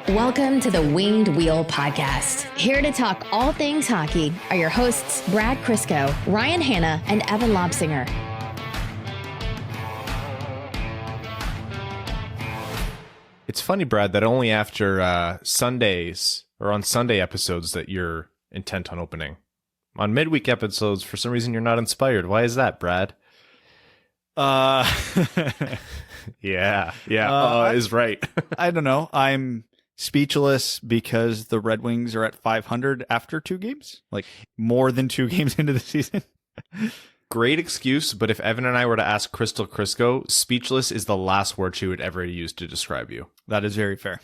Welcome to the Winged Wheel Podcast. Here to talk all things hockey are your hosts, Brad Crisco, Ryan Hanna, and Evan Lobsinger. It's funny, Brad, that only after Sundays or on Sunday episodes that you're intent on opening. On midweek episodes, for some reason, you're not inspired. Why is that, Brad? Yeah, is right. I don't know. I'm speechless because the Red Wings are at 500 after 2 games, like more than 2 games into the season. Great excuse, but if Evan and I were to ask Crystal Crisco, speechless is the last word she would ever use to describe you. That is very fair.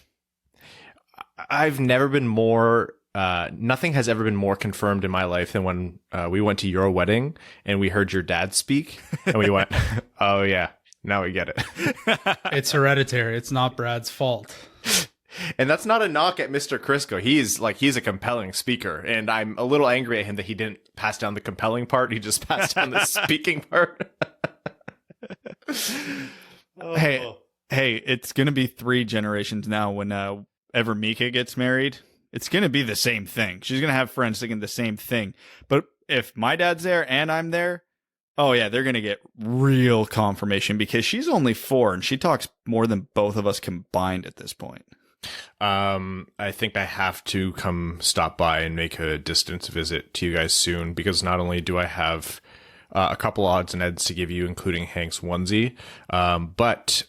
I've never been more, nothing has ever been more confirmed in my life than when we went to your wedding and we heard your dad speak and we went, oh yeah, now we get it. It's hereditary. It's not Brad's fault. And that's not a knock at Mr. Crisco. He's a compelling speaker, and I'm a little angry at him that he didn't pass down the compelling part. He just passed down the speaking part. Hey, it's going to be 3 generations now when ever Mika gets married. It's going to be the same thing. She's going to have friends thinking the same thing. But if my dad's there and I'm there, oh yeah, they're going to get real confirmation because she's only 4 and she talks more than both of us combined at this point. I think I have to come stop by and make a distance visit to you guys soon, because not only do I have a couple odds and ends to give you, including Hank's onesie, but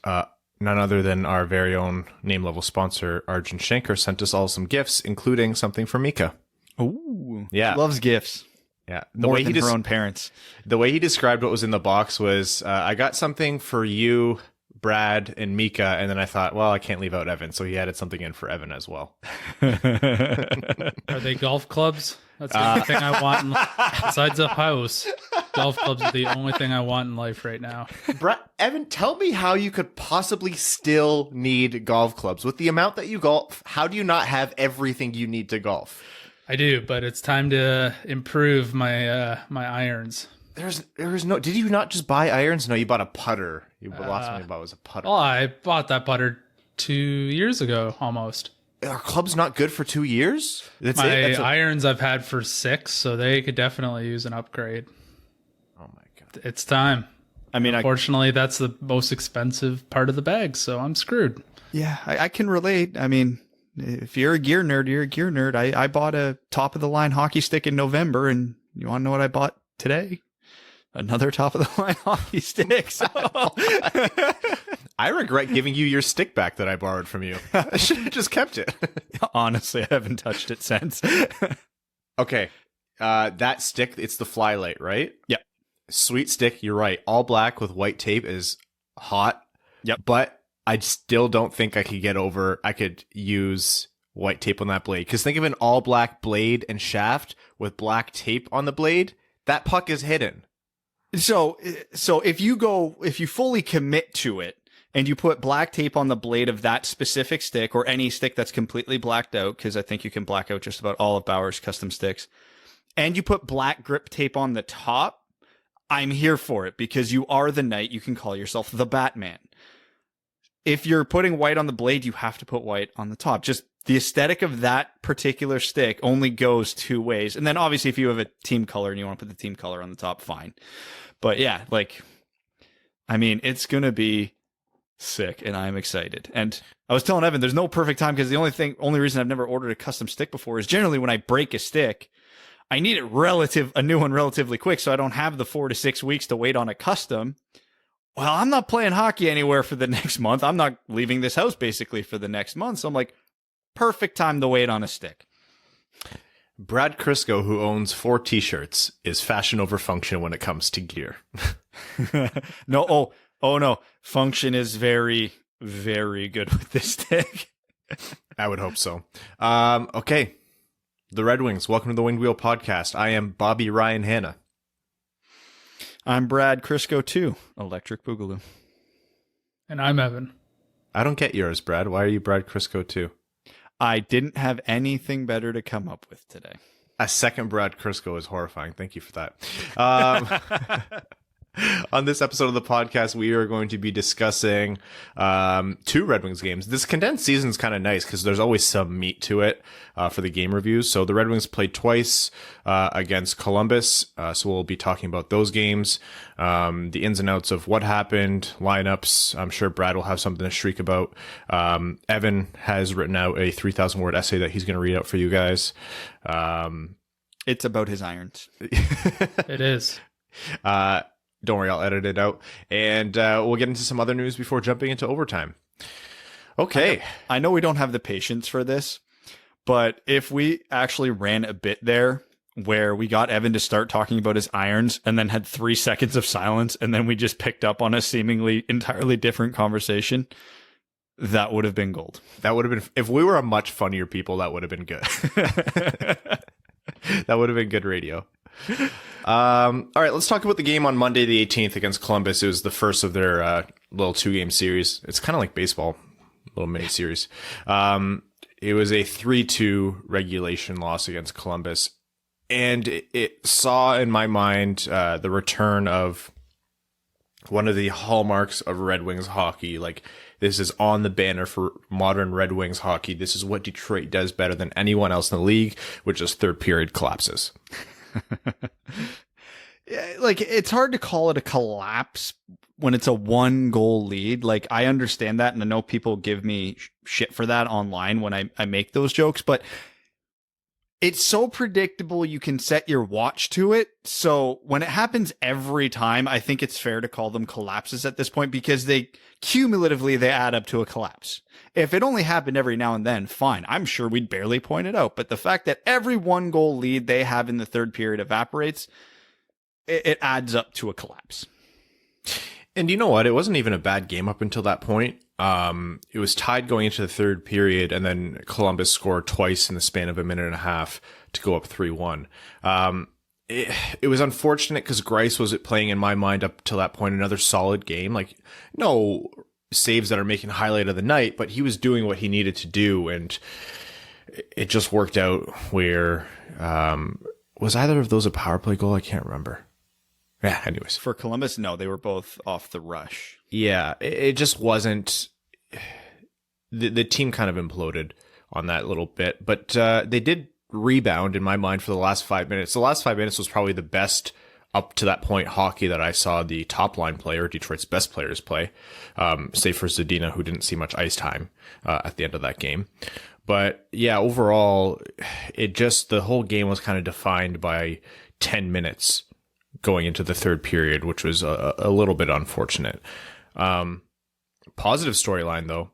none other than our very own name level sponsor, Arjun Shankar, sent us all some gifts, including something for Mika. Ooh, yeah, she loves gifts. Yeah, More than her own parents. The way he described what was in the box was, I got something for you, Brad, and Mika, and then I thought, well, I can't leave out Evan, so he added something in for Evan as well. Are they golf clubs? That's the only thing I want in life. Besides a house, golf clubs are the only thing I want in life right now. Evan, tell me how you could possibly still need golf clubs. With the amount that you golf, how do you not have everything you need to golf? I do, but it's time to improve my my irons. There's no. Did you not just buy irons? No, you bought a putter. The last one you bought was a putter. Oh, I bought that putter 2 years ago, almost. Are clubs not good for 2 years? Irons I've had for 6, so they could definitely use an upgrade. Oh my god, it's time. I mean, unfortunately, that's the most expensive part of the bag, so I'm screwed. Yeah, I can relate. I mean, if you're a gear nerd, you're a gear nerd. I bought a top of the line hockey stick in November, and you want to know what I bought today? Another top of the line hockey stick. So. I regret giving you your stick back that I borrowed from you. I should have just kept it. Honestly, I haven't touched it since. Okay. That stick, it's the Flylight, right? Yep. Sweet stick, you're right. All black with white tape is hot. Yep. But I still don't think I could use white tape on that blade. Because think of an all black blade and shaft with black tape on the blade. That puck is hidden. So if you fully commit to it and you put black tape on the blade of that specific stick or any stick that's completely blacked out, because I think you can black out just about all of Bauer's custom sticks, and you put black grip tape on the top, I'm here for it because you are the knight. You can call yourself the Batman. If you're putting white on the blade, you have to put white on the top. Just the aesthetic of that particular stick only goes 2 ways. And then obviously if you have a team color and you want to put the team color on the top, fine. But yeah, I mean, it's going to be sick and I'm excited. And I was telling Evan, there's no perfect time because the only reason I've never ordered a custom stick before is generally when I break a stick, I need a new one relatively quick. So I don't have the 4 to 6 weeks to wait on a custom. Well, I'm not playing hockey anywhere for the next month. I'm not leaving this house basically for the next month. So I'm like, perfect time to wait on a stick. Brad Crisco, who owns 4 t-shirts, is fashion over function when it comes to gear. No, oh no. Function is very, very good with this stick. I would hope so. Okay. The Red Wings, welcome to the Winged Wheel Podcast. I am Bobby Ryan Hanna. I'm Brad Crisco too, Electric Boogaloo. And I'm Evan. I don't get yours, Brad. Why are you Brad Crisco too? I didn't have anything better to come up with today. A second Brad Crisco is horrifying. Thank you for that. On this episode of the podcast, we are going to be discussing 2 Red Wings games. This condensed season is kind of nice because there's always some meat to it for the game reviews. So the Red Wings played twice against Columbus. So we'll be talking about those games, the ins and outs of what happened, lineups. I'm sure Brad will have something to shriek about. Evan has written out a 3,000-word essay that he's going to read out for you guys. It's about his irons. It is. Don't worry, I'll edit it out. And we'll get into some other news before jumping into overtime. Okay. I know we don't have the patience for this, but if we actually ran a bit there where we got Evan to start talking about his irons and then had 3 seconds of silence and then we just picked up on a seemingly entirely different conversation, that would have been gold. That would have been, if we were a much funnier people, that would have been good. That would have been good radio. All right, let's talk about the game on Monday the 18th against Columbus. It was the first of their little 2-game series. It's kind of like baseball, little mini series. It was a 3-2 regulation loss against Columbus, and it saw in my mind the return of one of the hallmarks of Red Wings hockey. Like, this is on the banner for modern Red Wings hockey. This is what Detroit does better than anyone else in the league, which is third period collapses. Like, it's hard to call it a collapse when it's a 1-goal lead. Like, I understand that, and I know people give me shit for that online when I make those jokes, but it's so predictable you can set your watch to it. So when it happens every time, I think it's fair to call them collapses at this point, because they cumulatively add up to a collapse. If it only happened every now and then, fine. I'm sure we'd barely point it out. But the fact that every 1-goal lead they have in the third period evaporates, it adds up to a collapse. And you know what? It wasn't even a bad game up until that point. It was tied going into the third period, and then Columbus scored twice in the span of a minute and a half to go up 3-1. It was unfortunate because Greiss was playing, in my mind, up till that point, another solid game. Like, no saves that are making highlight of the night, but he was doing what he needed to do, and it just worked out where, was either of those a power play goal? I can't remember. Yeah, anyways. For Columbus, no, they were both off the rush. Yeah, it just wasn't. The team kind of imploded on that little bit, but they did rebound in my mind for the last 5 minutes. The last 5 minutes was probably the best up to that point hockey that I saw the top line player, Detroit's best players, play, save for Zadina, who didn't see much ice time at the end of that game. But yeah, overall, the whole game was kind of defined by 10 minutes going into the third period, which was a little bit unfortunate. Positive storyline, though,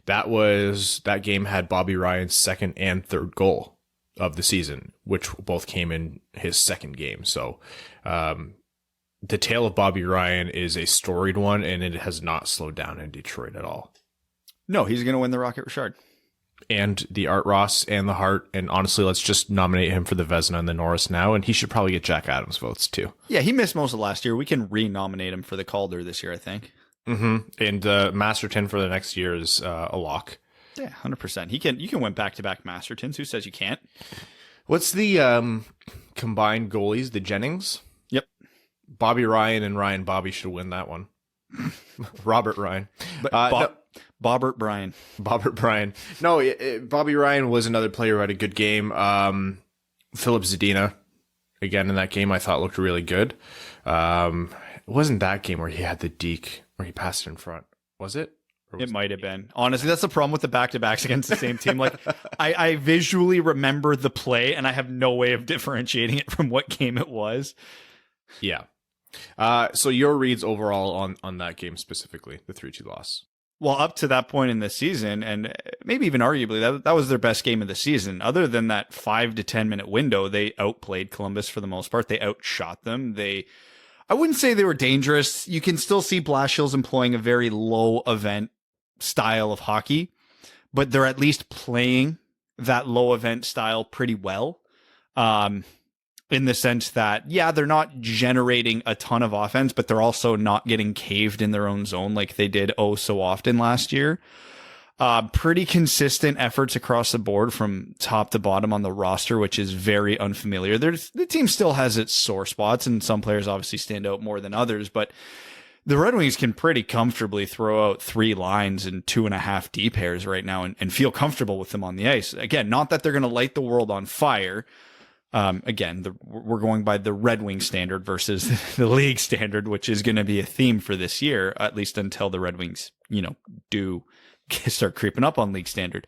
that game had Bobby Ryan's second and third goal of the season, which both came in his second game. So the tale of Bobby Ryan is a storied one, and it has not slowed down in Detroit at all. No, he's going to win the Rocket Richard. And the Art Ross and the Hart, and honestly, let's just nominate him for the Vezina and the Norris now, and he should probably get Jack Adams votes too. Yeah, he missed most of last year. We can re-nominate him for the Calder this year, I think. Mm-hmm. And Masterton for the next year is a lock. Yeah, 100%. You can win back-to-back Mastertons. Who says you can't? What's the combined goalies? The Jennings? Yep. Bobby Ryan and Ryan Bobby should win that one. Robert Ryan. Bobbert Bryan. Bobbert Bryan. No, Bobby Ryan was another player who had a good game. Philip Zadina, again, in that game, I thought looked really good. It wasn't that game where he had the deke, where he passed it in front. Was it? It might have been. Honestly, that's the problem with the back-to-backs against the same team. Like, I visually remember the play, and I have no way of differentiating it from what game it was. Yeah. So your reads overall on that game specifically, the 3-2 loss? Well, up to that point in the season, and maybe even arguably, that was their best game of the season. Other than that 5 to 10 minute window, they outplayed Columbus for the most part. They outshot them. I wouldn't say they were dangerous. You can still see Blashill's employing a very low event style of hockey, but they're at least playing that low event style pretty well. In the sense that, yeah, they're not generating a ton of offense, but they're also not getting caved in their own zone like they did so often last year. Pretty consistent efforts across the board from top to bottom on the roster, which is very unfamiliar. The team still has its sore spots, and some players obviously stand out more than others, but the Red Wings can pretty comfortably throw out 3 lines and 2.5 D pairs right now and feel comfortable with them on the ice. Again, not that they're going to light the world on fire. We're going by the Red Wing standard versus the league standard, which is going to be a theme for this year, at least until the Red Wings, do start creeping up on league standard.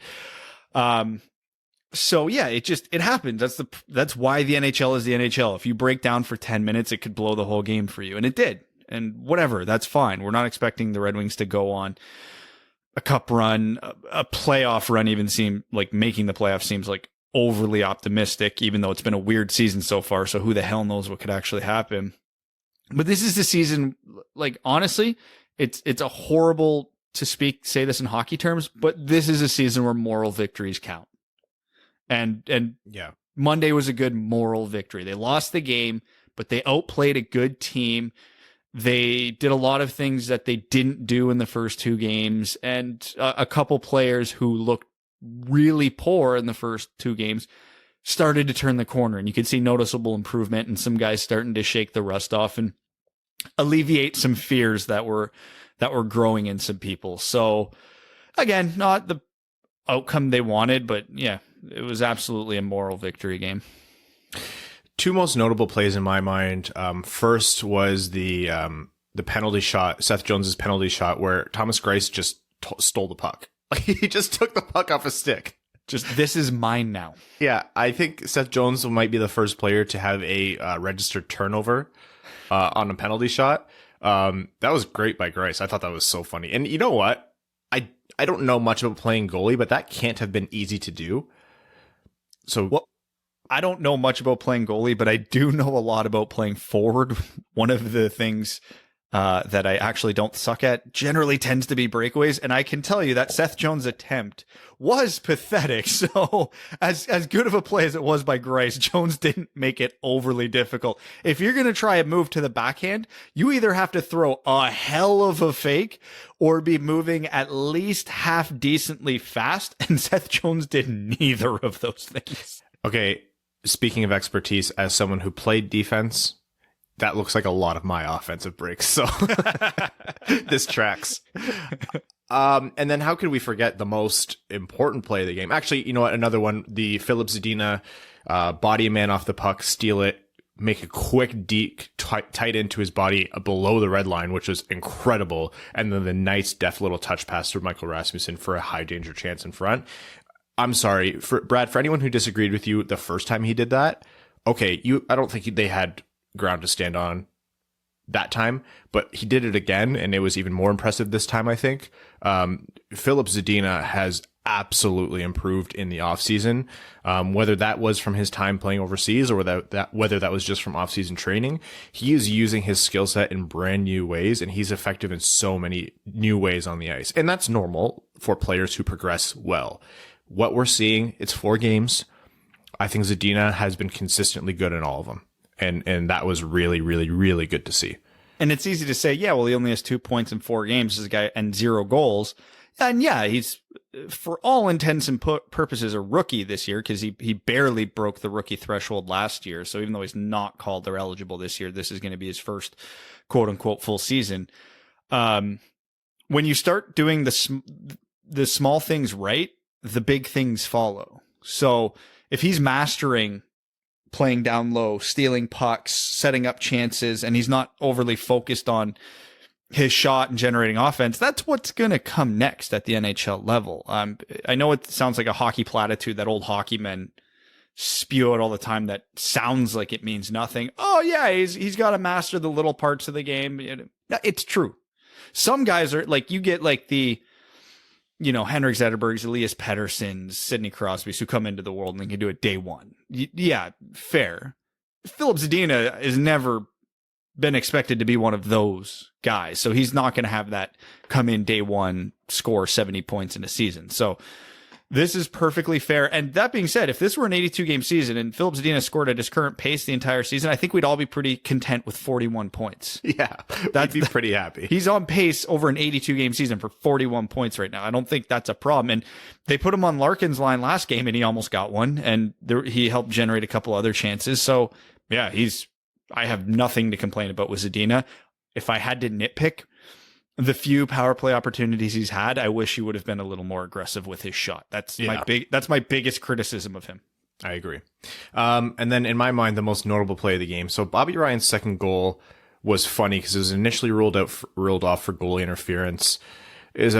So yeah, it happens. That's why the NHL is the NHL. If you break down for 10 minutes, it could blow the whole game for you. And it did. And whatever, that's fine. We're not expecting the Red Wings to go on a cup run, a playoff run, even seem like making the playoff seems like overly optimistic, even though it's been a weird season so far. So who the hell knows what could actually happen. But this is the season, like, honestly, it's a horrible to say this in hockey terms, but this is a season where moral victories count. And yeah, Monday was a good moral victory. They lost the game, but they outplayed a good team. They did a lot of things that they didn't do in the first 2 games, and a couple players who looked really poor in the first 2 games started to turn the corner, and you could see noticeable improvement, and some guys starting to shake the rust off and alleviate some fears that were growing in some people. So again, not the outcome they wanted, but yeah, it was absolutely a moral victory game. 2 most notable plays in my mind. First was the penalty shot, Seth Jones's penalty shot, where Thomas Greiss just stole the puck. Like, he just took the puck off a stick. Just, this is mine now. Yeah, I think Seth Jones might be the first player to have a registered turnover on a penalty shot. That was great by Greiss. I thought that was so funny. And you know what? I don't know much about playing goalie, but that can't have been easy to do. So, well, I don't know much about playing goalie, but I do know a lot about playing forward. One of the things that I actually don't suck at generally tends to be breakaways. And I can tell you that Seth Jones' attempt was pathetic. So as good of a play as it was by Greiss, Jones didn't make it overly difficult. If you're going to try a move to the backhand, you either have to throw a hell of a fake or be moving at least half decently fast. And Seth Jones did neither of those things. Okay. Speaking of expertise, as someone who played defense, that looks like a lot of my offensive breaks. So this tracks. And then how could we forget the most important play of the game? Actually, you know what? Another one, the Filip Zadina body a man off the puck, steal it, make a quick deke tight into his body below the red line, which was incredible. And then the nice deft little touch pass through Michael Rasmussen for a high danger chance in front. I'm sorry, Brad, for anyone who disagreed with you the first time he did that, okay, I don't think they had ground to stand on that time, but he did it again, and it was even more impressive this time, I think. Filip Zadina has absolutely improved in the offseason, whether that was from his time playing overseas or whether that was just from offseason training. He is using his skill set in brand new ways, and he's effective in so many new ways on the ice. And that's normal for players who progress well. What we're seeing, it's 4 games. I think Zadina has been consistently good in all of them. And that was really, really, really good to see. And it's easy to say, yeah, well, he only has 2 points in 4 games, this guy, and 0 goals. And yeah, he's, for all intents and purposes, a rookie this year, because he barely broke the rookie threshold last year. So even though he's not called or eligible this year, this is going to be his first quote unquote full season. When you start doing the small things right, the big things follow. So if he's mastering playing down low, stealing pucks, setting up chances, and he's not overly focused on his shot and generating offense, that's what's going to come next at the NHL level. I know it sounds like a hockey platitude that old hockey men spew out all the time that sounds like it means nothing. Oh yeah, he's got to master the little parts of the game. It's true. Some guys are like, you get like the, Henrik Zetterbergs, Elias Petterssons, Sidney Crosbys, who come into the world and they can do it day one. Yeah, fair. Filip Zadina has never been expected to be one of those guys. So he's not going to have that come in day one, score 70 points in a season. So This is perfectly fair. And that being said, if this were an 82-game season and Filip Zadina scored at his current pace the entire season, I think we'd all be pretty content with 41 points. Yeah, that'd be pretty happy. He's on pace over an 82-game season for 41 points right now. I don't think that's a problem. And they put him on Larkin's line last game, and he almost got one. And he helped generate a couple other chances. So, yeah, I have nothing to complain about with Zadina. If I had to nitpick, the few power play opportunities he's had, I wish he would have been a little more aggressive with his shot. That's my biggest criticism of him. I agree. And then in my mind, the most notable play of the game. So Bobby Ryan's second goal was funny because it was initially ruled off for goalie interference. It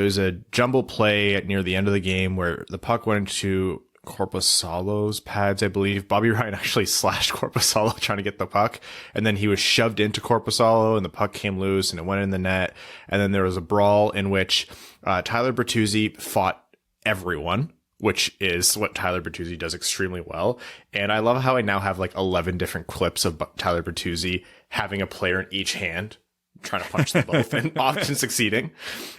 was a jumble play near the end of the game where the puck went into Korpisalo's pads, I believe. Bobby Ryan actually slashed Korpisalo trying to get the puck, and then he was shoved into Korpisalo, and the puck came loose, and it went in the net. And then there was a brawl in which Tyler Bertuzzi fought everyone, which is what Tyler Bertuzzi does extremely well. And I love how I now have like 11 different clips of Tyler Bertuzzi having a player in each hand, trying to punch them both, and often succeeding.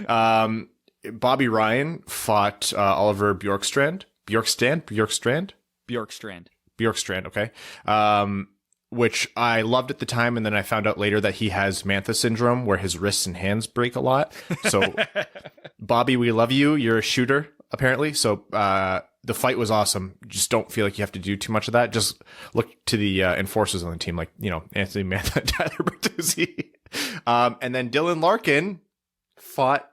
Bobby Ryan fought Oliver Bjorkstrand. Bjorkstrand. Okay. Which I loved at the time. And then I found out later that he has Mantha syndrome where his wrists and hands break a lot. So Bobby, we love you. You're a shooter apparently. So, the fight was awesome. Just don't feel like you have to do too much of that. Just look to the enforcers on the team, like, Anthony Mantha and Tyler Bertuzzi. And then Dylan Larkin fought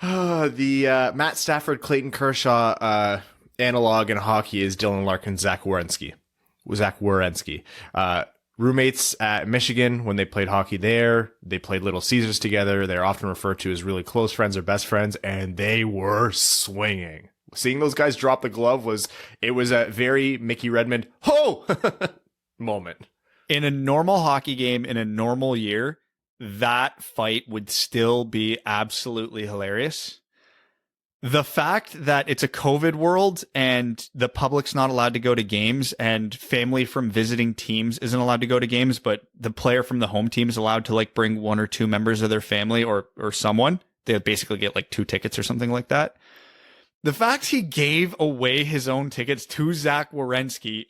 the Matt Stafford, Clayton Kershaw analog in hockey is Dylan Larkin, Zach Werenski. Roommates at Michigan when they played hockey there. They played Little Caesars together. They're often referred to as really close friends or best friends, and they were swinging. Seeing those guys drop the glove was a very Mickey Redmond moment. In a normal hockey game in a normal year, that fight would still be absolutely hilarious. The fact that it's a COVID world and the public's not allowed to go to games and family from visiting teams isn't allowed to go to games, but the player from the home team is allowed to like bring one or two members of their family or someone. They basically get like 2 tickets or something like that. The fact he gave away his own tickets to Zach Werenski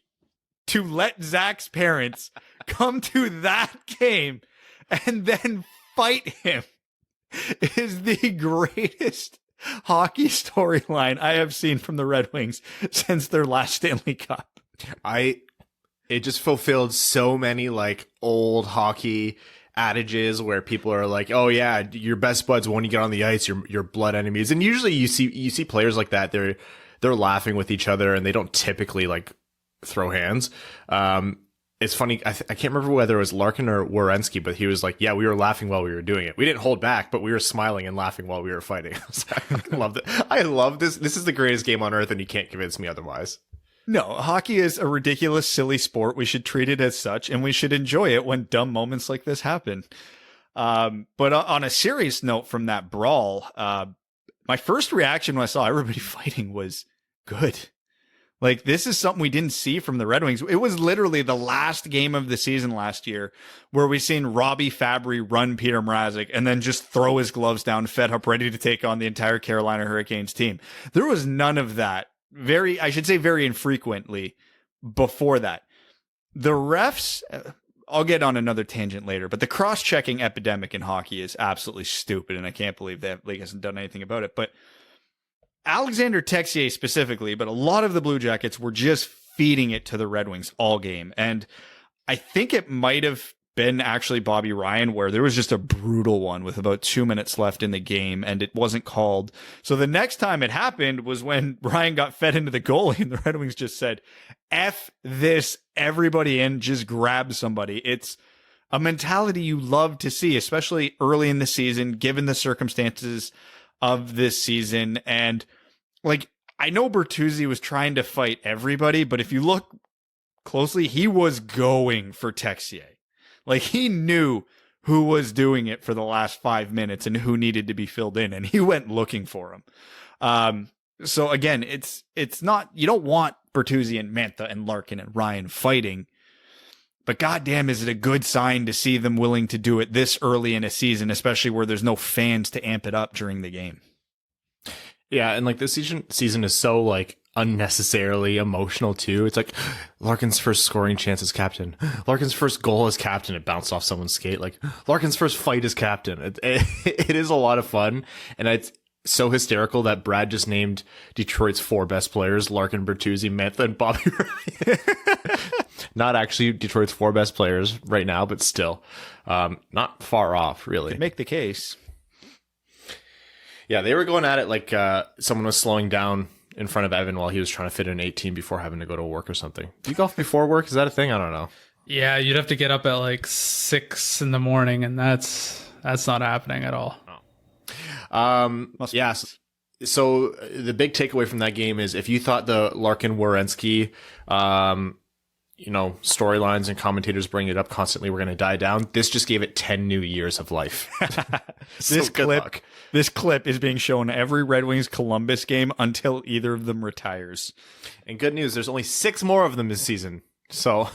to let Zach's parents come to that game and then fight him is the greatest hockey storyline I have seen from the Red Wings since their last Stanley Cup. It just fulfilled so many like old hockey adages where people are like, oh yeah, your best buds when you get on the ice, your blood enemies. And usually you see players like that, they're laughing with each other and they don't typically like throw hands. It's funny. I can't remember whether it was Larkin or Werenski, but he was like, yeah, we were laughing while we were doing it. We didn't hold back, but we were smiling and laughing while we were fighting. I loved it. I love this. This is the greatest game on earth, and you can't convince me otherwise. No, hockey is a ridiculous, silly sport. We should treat it as such, and we should enjoy it when dumb moments like this happen. But on a serious note from that brawl, my first reaction when I saw everybody fighting was good. Like, this is something we didn't see from the Red Wings. It was literally the last game of the season last year where we seen Robbie Fabry run Peter Mrazek and then just throw his gloves down, fed up, ready to take on the entire Carolina Hurricanes team. There was none of that. Very infrequently before that. The refs, I'll get on another tangent later, but the cross-checking epidemic in hockey is absolutely stupid, and I can't believe that league hasn't done anything about it. But Alexander Texier specifically, but a lot of the Blue Jackets were just feeding it to the Red Wings all game. And I think it might have been actually Bobby Ryan where there was just a brutal one with about 2 minutes left in the game and it wasn't called. So the next time it happened was when Ryan got fed into the goalie and the Red Wings just said, F this, everybody in, just grab somebody. It's a mentality you love to see, especially early in the season, given the circumstances of this season. And like, I know Bertuzzi was trying to fight everybody, but if you look closely, he was going for Texier. Like, he knew who was doing it for the last 5 minutes and who needed to be filled in, and he went looking for him. So again, it's not, you don't want Bertuzzi and Mantha and Larkin and Ryan fighting, but goddamn, is it a good sign to see them willing to do it this early in a season, especially where there's no fans to amp it up during the game. Yeah, and like this season is so like unnecessarily emotional too. It's like Larkin's first scoring chance as captain, Larkin's first goal as captain. It bounced off someone's skate. Like Larkin's first fight as captain. It is a lot of fun, and it's so hysterical that Brad just named Detroit's 4 best players: Larkin, Bertuzzi, Mantha, and Bobby Ryan. Not actually Detroit's 4 best players right now, but still, not far off, really. Could make the case. Yeah, they were going at it like someone was slowing down in front of Evan while he was trying to fit in 18 before having to go to work or something. Do you golf before work? Is that a thing? I don't know. Yeah, you'd have to get up at like 6 in the morning, and that's not happening at all. Yeah. So the big takeaway from that game is if you thought the Larkin Werenski, storylines and commentators bringing it up constantly were going to die down, this just gave it 10 new years of life. This clip is being shown every Red Wings Columbus game until either of them retires. And good news, there's only 6 more of them this season. So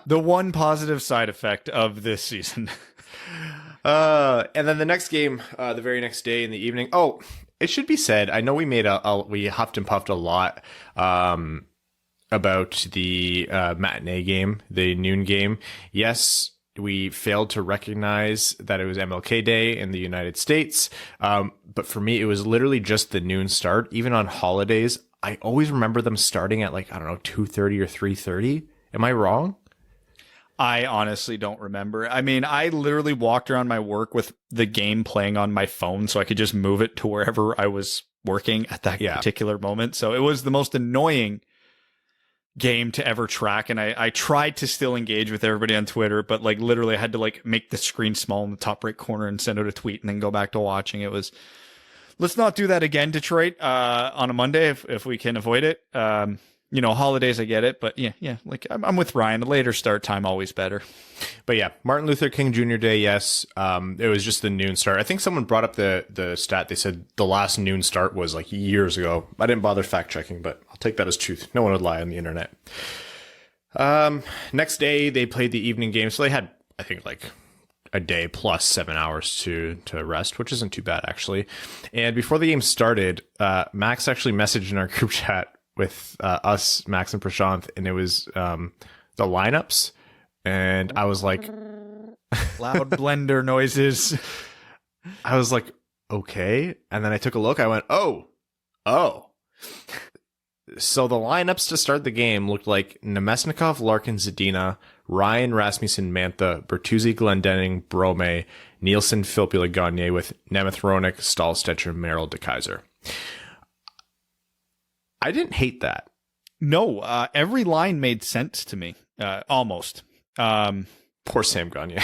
the one positive side effect of this season. And then the next game, the very next day in the evening. Oh, it should be said, I know we made we huffed and puffed a lot about the matinee game, the noon game. Yes, we failed to recognize that it was MLK Day in the United States. But for me, it was literally just the noon start. Even on holidays, I always remember them starting at 2:30 or 3:30. Am I wrong? I honestly don't remember. I mean, I literally walked around my work with the game playing on my phone so I could just move it to wherever I was working at that particular moment. So it was the most annoying game to ever track. And I tried to still engage with everybody on Twitter, but literally I had to make the screen small in the top right corner and send out a tweet and then go back to watching. It was, let's not do that again, Detroit, on a Monday if we can avoid it. Holidays, I get it, but yeah. I'm with Ryan. A later start time, always better. But yeah, Martin Luther King Jr. Day, yes. It was just the noon start. I think someone brought up the stat. They said the last noon start was years ago. I didn't bother fact checking, but I'll take that as truth. No one would lie on the internet. Next day, they played the evening game. So they had, I think, a day plus 7 hours to rest, which isn't too bad, actually. And before the game started, Max actually messaged in our group chat with us, Max and Prashanth, and it was the lineups, and I was like, loud blender noises. I was like, okay, and then I took a look. I went, oh. So the lineups to start the game looked like Nemesnikov, Larkin, Zadina, Ryan, Rasmussen, Mantha, Bertuzzi, Glendening, Brome, Nielsen, Filppula, Gagne, with Nemeth, Roenick, Stahl, Stetcher, Merrill, DeKaiser. I didn't hate that. No, every line made sense to me, almost. Poor Sam Gagne.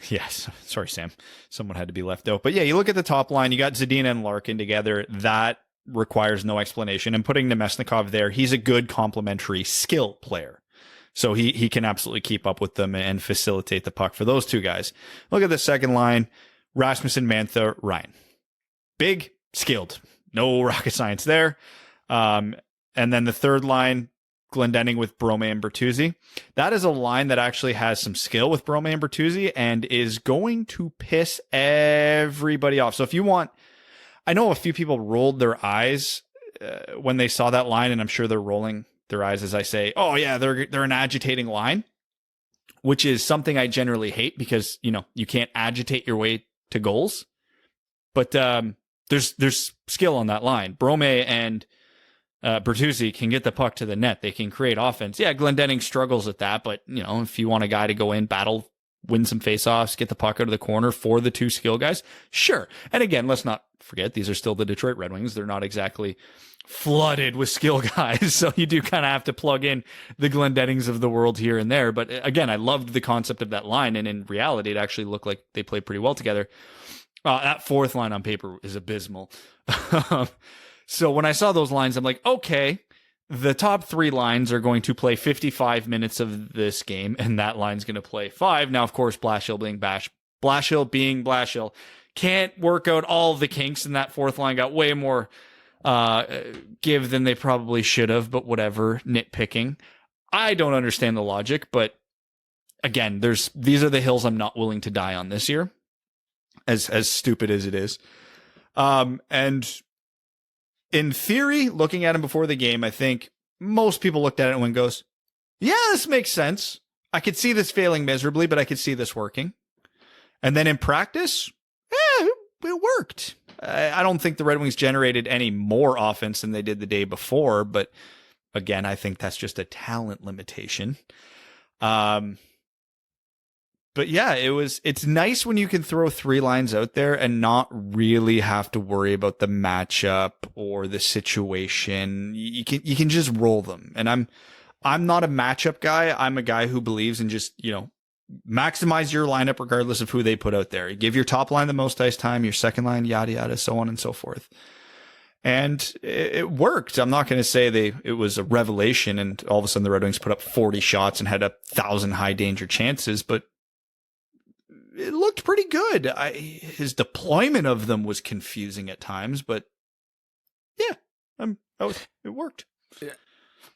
Yes, sorry, Sam. Someone had to be left out. But yeah, you look at the top line, you got Zadina and Larkin together. That requires no explanation. And putting Nemesnikov there, he's a good complementary skill player. So he can absolutely keep up with them and facilitate the puck for those two guys. Look at the second line, Rasmussen, Mantha, Ryan. Big, skilled. No rocket science there. And then the third line, Glendening with Brome and Bertuzzi. That is a line that actually has some skill with Brome and Bertuzzi and is going to piss everybody off. So if you want, I know a few people rolled their eyes when they saw that line, and I'm sure they're rolling their eyes as I say, oh yeah, they're an agitating line, which is something I generally hate because, you can't agitate your way to goals. But there's skill on that line. Brome and Bertuzzi can get the puck to the net. They can create offense. Yeah, Glendening struggles at that, but if you want a guy to go in, battle, win some faceoffs, get the puck out of the corner for the two skill guys, sure. And again, let's not forget, these are still the Detroit Red Wings. They're not exactly flooded with skill guys, so you do kind of have to plug in the Glendenings of the world here and there. But again, I loved the concept of that line, and in reality, it actually looked like they played pretty well together. That fourth line on paper is abysmal. So when I saw those lines, I'm like, okay, the top 3 lines are going to play 55 minutes of this game, and that line's going to play 5. Now, of course, Blashill being Blashill, can't work out all the kinks, and that fourth line got way more give than they probably should have, but whatever, nitpicking. I don't understand the logic, but again, these are the hills I'm not willing to die on this year, as stupid as it is. And in theory, looking at him before the game, I think most people looked at it and goes, yeah, this makes sense. I could see this failing miserably, but I could see this working. And then in practice, it worked. I don't think the Red Wings generated any more offense than they did the day before, but again, I think that's just a talent limitation. But yeah, it's nice when you can throw 3 lines out there and not really have to worry about the matchup or the situation. You can just roll them. And I'm not a matchup guy. I'm a guy who believes in just, maximize your lineup regardless of who they put out there. You give your top line the most ice time, your second line, yada, yada, so on and so forth. And it worked. I'm not going to say it was a revelation and all of a sudden the Red Wings put up 40 shots and had 1,000 high danger chances, but it looked pretty good. His deployment of them was confusing at times, but yeah, it worked.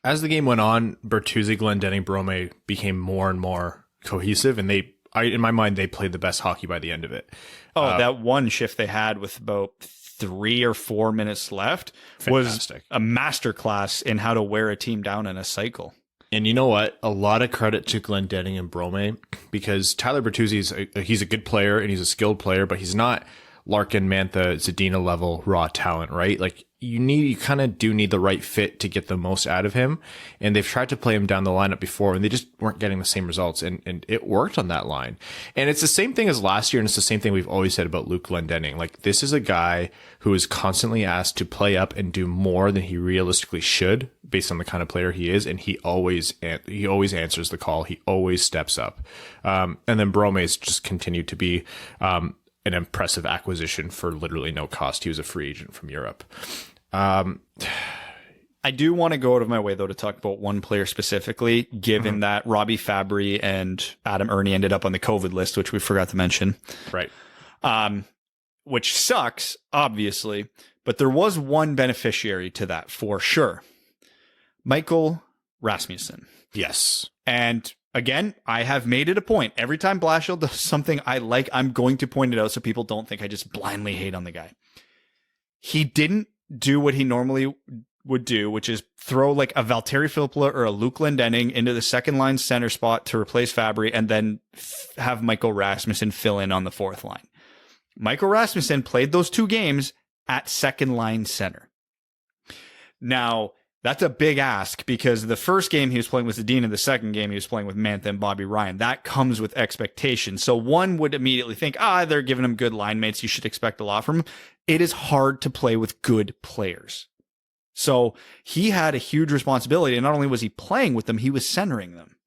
As the game went on, Bertuzzi, Glendening, Brome became more and more cohesive, and in my mind, they played the best hockey by the end of it. That one shift they had with about 3 or 4 minutes left fantastic. Was a masterclass in how to wear a team down in a cycle. And you know what? A lot of credit to Glendening and Brome, because Tyler Bertuzzi he's a good player and he's a skilled player, but he's not Larkin, Mantha, Zadina level raw talent, right? Like you kind of do need the right fit to get the most out of him. And they've tried to play him down the lineup before and they just weren't getting the same results. And it worked on that line. And it's the same thing as last year. And it's the same thing we've always said about Luke Glendening. Like this is a guy who is constantly asked to play up and do more than he realistically should based on the kind of player he is. And he always answers the call. He always steps up. And then Brome's just continued to be, an impressive acquisition for literally no cost. He was a free agent from Europe. I do want to go out of my way, though, to talk about one player specifically, given that Robbie Fabry and Adam Ernie ended up on the COVID list, which we forgot to mention. Right. Which sucks, obviously, but there was one beneficiary to that for sure. Michael Rasmussen. Yes. And again, I have made it a point. Every time Blashill does something I like, I'm going to point it out so people don't think I just blindly hate on the guy. He didn't do what he normally would do, which is throw like a Valtteri Filppula or a Luke Glendening into the second line center spot to replace Fabry and then have Michael Rasmussen fill in on the fourth line. Michael Rasmussen played those 2 games at second line center. Now, that's a big ask because the first game he was playing with Zadina, the second game he was playing with Mantha and Bobby Ryan. That comes with expectations. So one would immediately think, they're giving him good line mates. You should expect a lot from him. It is hard to play with good players. So he had a huge responsibility. And not only was he playing with them, he was centering them.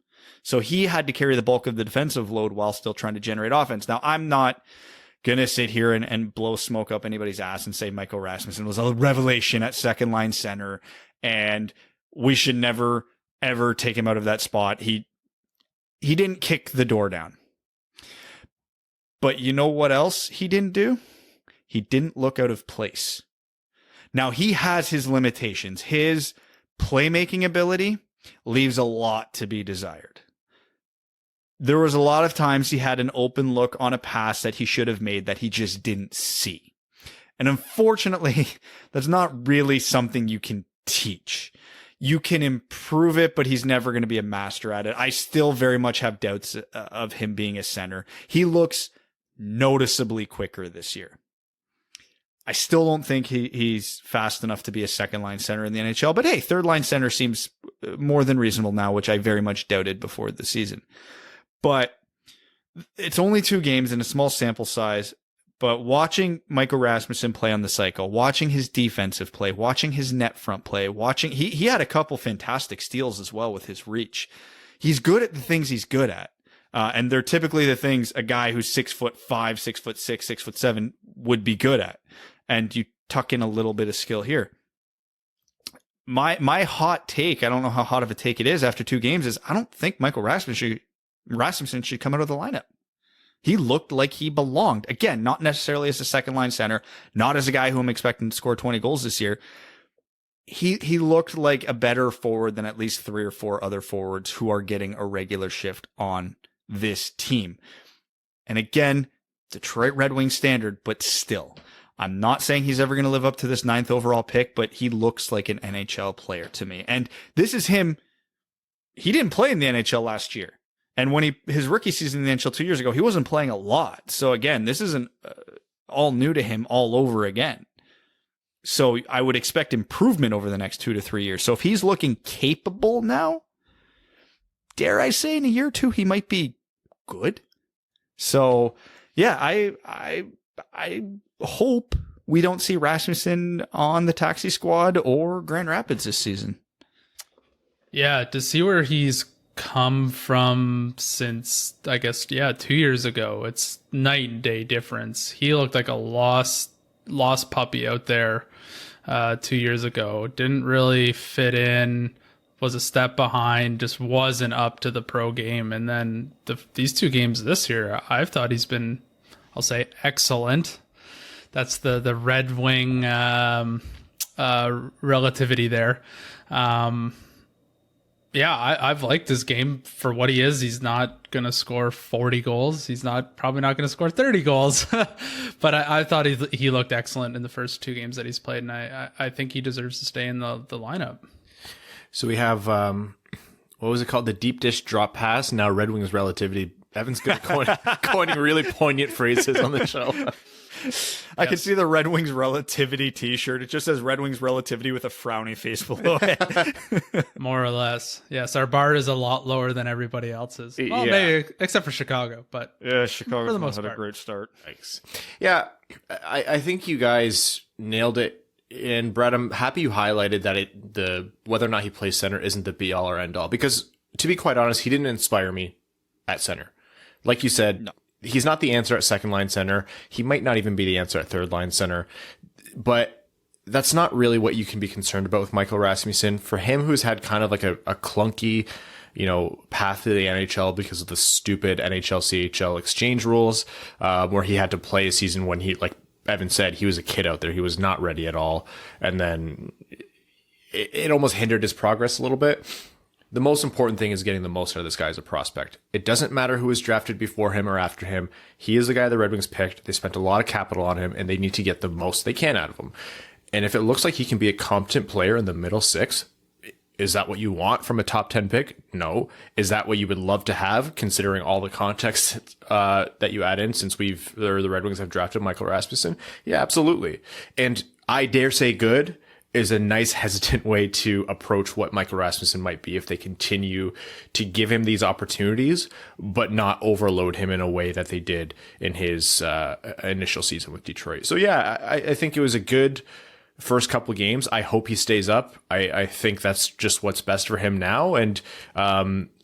So he had to carry the bulk of the defensive load while still trying to generate offense. Now, I'm not going to sit here and blow smoke up anybody's ass and say Michael Rasmussen was a revelation at second line center and we should never, ever take him out of that spot. He didn't kick the door down. But you know what else he didn't do? He didn't look out of place. Now, he has his limitations. His playmaking ability leaves a lot to be desired. There was a lot of times he had an open look on a pass that he should have made that he just didn't see. And unfortunately, that's not really something you can teach. You can improve it, but he's never going to be a master at it. I still very much have doubts of him being a center. He looks noticeably quicker this year. I still don't think he's fast enough to be a second line center in the NHL, but hey, third line center seems more than reasonable now, which I very much doubted before the season. But it's only 2 games in a small sample size. But watching Michael Rasmussen play on the cycle, watching his defensive play, watching his net front play, he had a couple fantastic steals as well with his reach. He's good at the things he's good at. And they're typically the things a guy who's 6'5", 6'6", 6'7" would be good at. And you tuck in a little bit of skill here. My hot take, I don't know how hot of a take it is after 2 games, is I don't think Michael Rasmussen should come out of the lineup. He looked like he belonged. Again, not necessarily as a second line center, not as a guy who I'm expecting to score 20 goals this year. He looked like a better forward than at least 3 or 4 other forwards who are getting a regular shift on this team. And again, Detroit Red Wings standard, but still, I'm not saying he's ever going to live up to this 9th overall pick, but he looks like an NHL player to me. And this is him. He didn't play in the NHL last year. And when his rookie season in the NHL 2 years ago, he wasn't playing a lot. So again, this isn't all new to him all over again. So I would expect improvement over the next 2 to 3 years. So if he's looking capable now, dare I say in a year or two, he might be good. So yeah, I hope we don't see Rasmussen on the taxi squad or Grand Rapids this season. Yeah, to see where he's come from since, I guess, 2 years ago, it's night and day difference. He looked like a lost puppy out there 2 years ago. Didn't really fit in, was a step behind, just wasn't up to the pro game. And then these 2 games this year, I've thought he's been, I'll say, excellent. That's the Red Wing relativity there. I've liked this game for what he is. He's not going to score 40 goals. He's probably not going to score 30 goals. But I thought he looked excellent in the first 2 games that he's played, and I think he deserves to stay in the lineup. So we have, what was it called? The deep dish drop pass. Now Red Wings relativity. Evan's good at coining really poignant phrases on the show. I can see the Red Wings relativity t-shirt. It just says Red Wings relativity with a frowny face below it. More or less. Yes, our bar is a lot lower than everybody else's. Well, maybe except for Chicago, but yeah, Chicago for the most had part. a great start. Thanks. Yeah, I think you guys nailed it. And Brad, I'm happy you highlighted that whether or not he plays center isn't the be all or end all, because to be quite honest, he didn't inspire me at center. Like you said, no. He's not the answer at second line center. He might not even be the answer at third line center, but that's not really what you can be concerned about with Michael Rasmussen. For him, who's had kind of like a clunky, path to the NHL because of the stupid NHL CHL exchange rules, where he had to play a season when he, like Evan said, he was a kid out there. He was not ready at all. And then it almost hindered his progress a little bit. The most important thing is getting the most out of this guy as a prospect. It doesn't matter who was drafted before him or after him. He is the guy the Red Wings picked. They spent a lot of capital on him, and they need to get the most they can out of him. And if it looks like he can be a competent player in the middle 6, is that what you want from a top 10 pick? No. Is that what you would love to have, considering all the context that you add in since the Red Wings have drafted Michael Rasmussen? Yeah, absolutely. And I dare say good is a nice hesitant way to approach what Michael Rasmussen might be if they continue to give him these opportunities, but not overload him in a way that they did in his initial season with Detroit. So yeah, I think it was a good first couple of games. I hope he stays up. I think that's just what's best for him now. And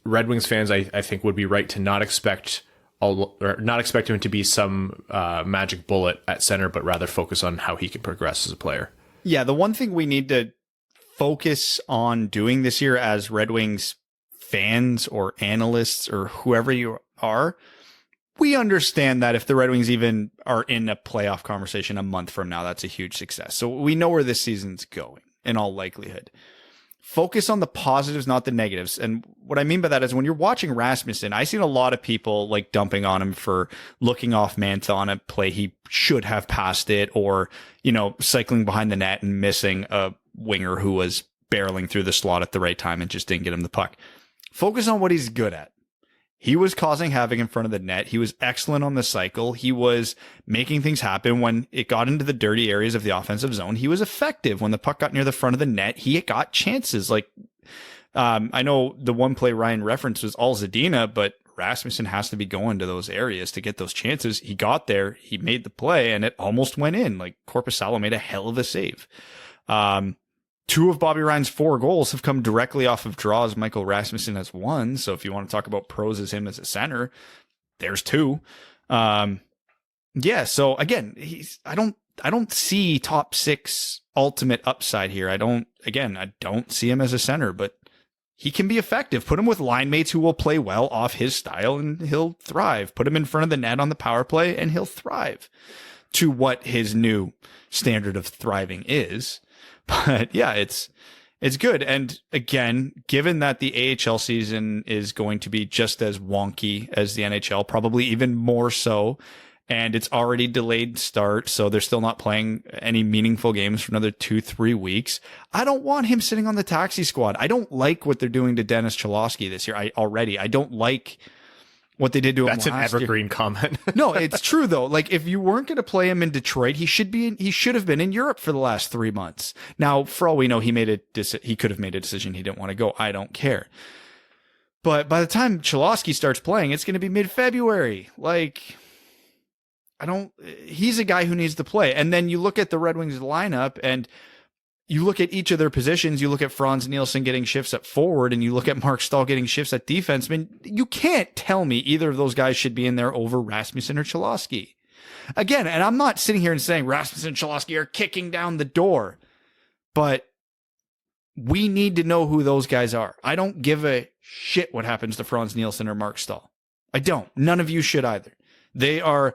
Red Wings fans, I think, would be right to not expect him to be some magic bullet at center, but rather focus on how he can progress as a player. Yeah, the one thing we need to focus on doing this year as Red Wings fans or analysts or whoever you are, we understand that if the Red Wings even are in a playoff conversation a month from now, that's a huge success. So we know where this season's going in all likelihood. Focus on the positives, not the negatives. And what I mean by that is when you're watching Rasmussen, I've seen a lot of people like dumping on him for looking off Mantha on a play he should have passed it, or, cycling behind the net and missing a winger who was barreling through the slot at the right time and just didn't get him the puck. Focus on what he's good at. He was causing havoc in front of the net. He was excellent on the cycle. He was making things happen when it got into the dirty areas of the offensive zone. He was effective when the puck got near the front of the net. He got chances. Like, I know the one play Ryan referenced was all Zadina, but Rasmussen has to be going to those areas to get those chances. He got there, he made the play, and it almost went in. Like, Korpisalo made a hell of a save. 2 of Bobby Ryan's 4 goals have come directly off of draws Michael Rasmussen has won. So if you want to talk about pros as him as a center, there's 2. So again, I don't see top 6 ultimate upside here. I don't see him as a center, but he can be effective. Put him with line mates who will play well off his style and he'll thrive. Put him in front of the net on the power play and he'll thrive to what his new standard of thriving is. But yeah, it's good. And again, given that the AHL season is going to be just as wonky as the NHL, probably even more so, and it's already delayed start, so they're still not playing any meaningful games for another 2-3 weeks. I don't want him sitting on the taxi squad. I don't like what they're doing to Dennis Cholowski this year. I don't like what they did to him last year. That's an evergreen comment. No, it's true though. Like, if you weren't going to play him in Detroit, he should have been in Europe for the last 3 months. Now, for all we know, he could have made a decision he didn't want to go. I don't care. But by the time Cholowski starts playing, it's going to be mid-February. Like, he's a guy who needs to play. And then you look at the Red Wings lineup and you look at each of their positions. You look at Franz Nielsen getting shifts at forward, and you look at Mark Stahl getting shifts at defense. I mean, you can't tell me either of those guys should be in there over Rasmussen or Cholowski. Again, and I'm not sitting here and saying Rasmussen and Cholowski are kicking down the door, but we need to know who those guys are. I don't give a shit what happens to Franz Nielsen or Mark Stahl. I don't. None of you should either. They are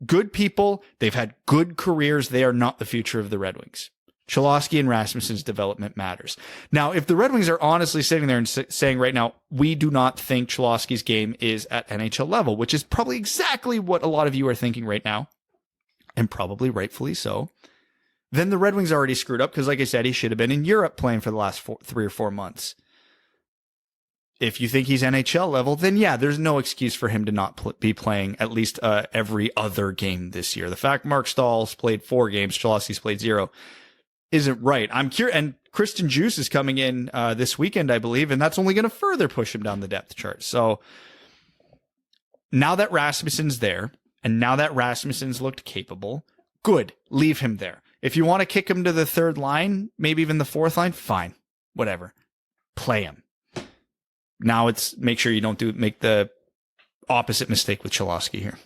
good people. They've had good careers. They are not the future of the Red Wings. Cholowski and Rasmussen's development matters. Now, if the Red Wings are honestly sitting there and saying right now, we do not think Cholowski's game is at NHL level, which is probably exactly what a lot of you are thinking right now, and probably rightfully so, then the Red Wings already screwed up because, like I said, he should have been in Europe playing for the last 3 or 4 months. If you think he's NHL level, then yeah, there's no excuse for him to not be playing at least every other game this year. The fact Mark Stahl's played 4 games, Cholowski's played 0, isn't right. I'm curious, and Christian Juice is coming in this weekend, I believe, and that's only going to further push him down the depth chart. So now that Rasmussen's there, and now that Rasmussen's looked capable, good, leave him there. If you want to kick him to the third line, maybe even the fourth line, fine, whatever, play him. Now it's make sure you don't make the opposite mistake with Cholowski here.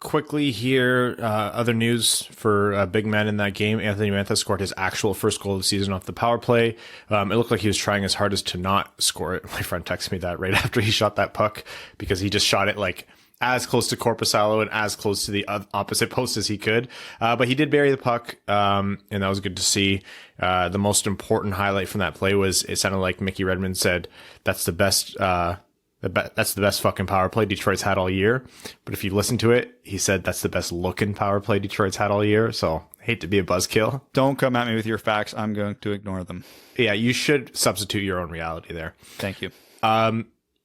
Quickly here, other news for big men in that game. Anthony Mantha scored his actual first goal of the season off the power play. It looked like he was trying his hardest to not score it. My friend texted me that right after he shot that puck because he just shot it like as close to Korpisalo and as close to the opposite post as he could. But he did bury the puck, and that was good to see. The most important highlight from that play was it sounded like Mickey Redmond said, that's the best fucking power play Detroit's had all year. But if you listen to it, he said that's the best looking power play Detroit's had all year. So hate to be a buzzkill. Don't come at me with your facts. I'm going to ignore them. Yeah, you should substitute your own reality there. Thank you.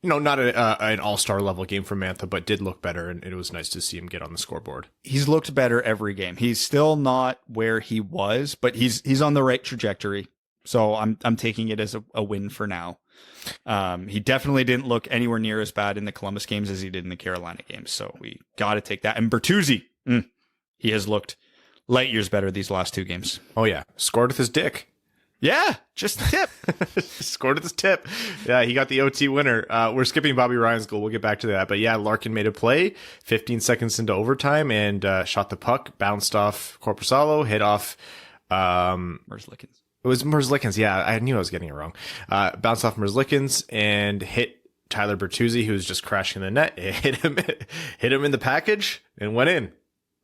Not an all-star level game for Mantha, but did look better, and it was nice to see him get on the scoreboard. He's looked better every game. He's still not where he was, but he's on the right trajectory. So I'm taking it as a win for now. He definitely didn't look anywhere near as bad in the Columbus games as he did in the Carolina games. So we got to take that. And Bertuzzi, he has looked light years better these last 2 games. Oh yeah. Scored with his dick. Yeah. Just a tip. Scored with his tip. Yeah. He got the OT winner. We're skipping Bobby Ryan's goal. We'll get back to that. But yeah, Larkin made a play 15 seconds into overtime and shot the puck, bounced off Korpisalo, hit off Merzlikins. It was Merzlikins. Yeah, I knew I was getting it wrong. Bounced off Merzlikins and hit Tyler Bertuzzi, who was just crashing the net. It hit him in the package and went in.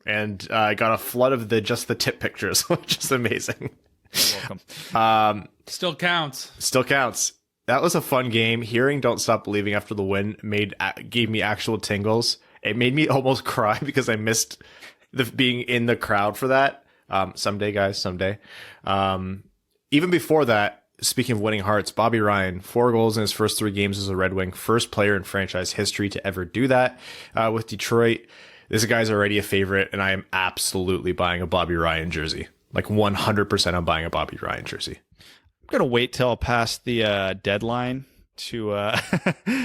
And got a flood of just the tip pictures, which is amazing. You're welcome. Still counts. Still counts. That was a fun game. Hearing "Don't Stop Believing" after the win gave me actual tingles. It made me almost cry because I missed being in the crowd for that. Someday, guys, someday. Even before that, speaking of winning hearts, Bobby Ryan, 4 goals in his first 3 games as a Red Wing, first player in franchise history to ever do that with Detroit. This guy's already a favorite, and I am absolutely buying a Bobby Ryan jersey. Like 100% I'm buying a Bobby Ryan jersey. I'm going to wait till past the deadline to... Oh,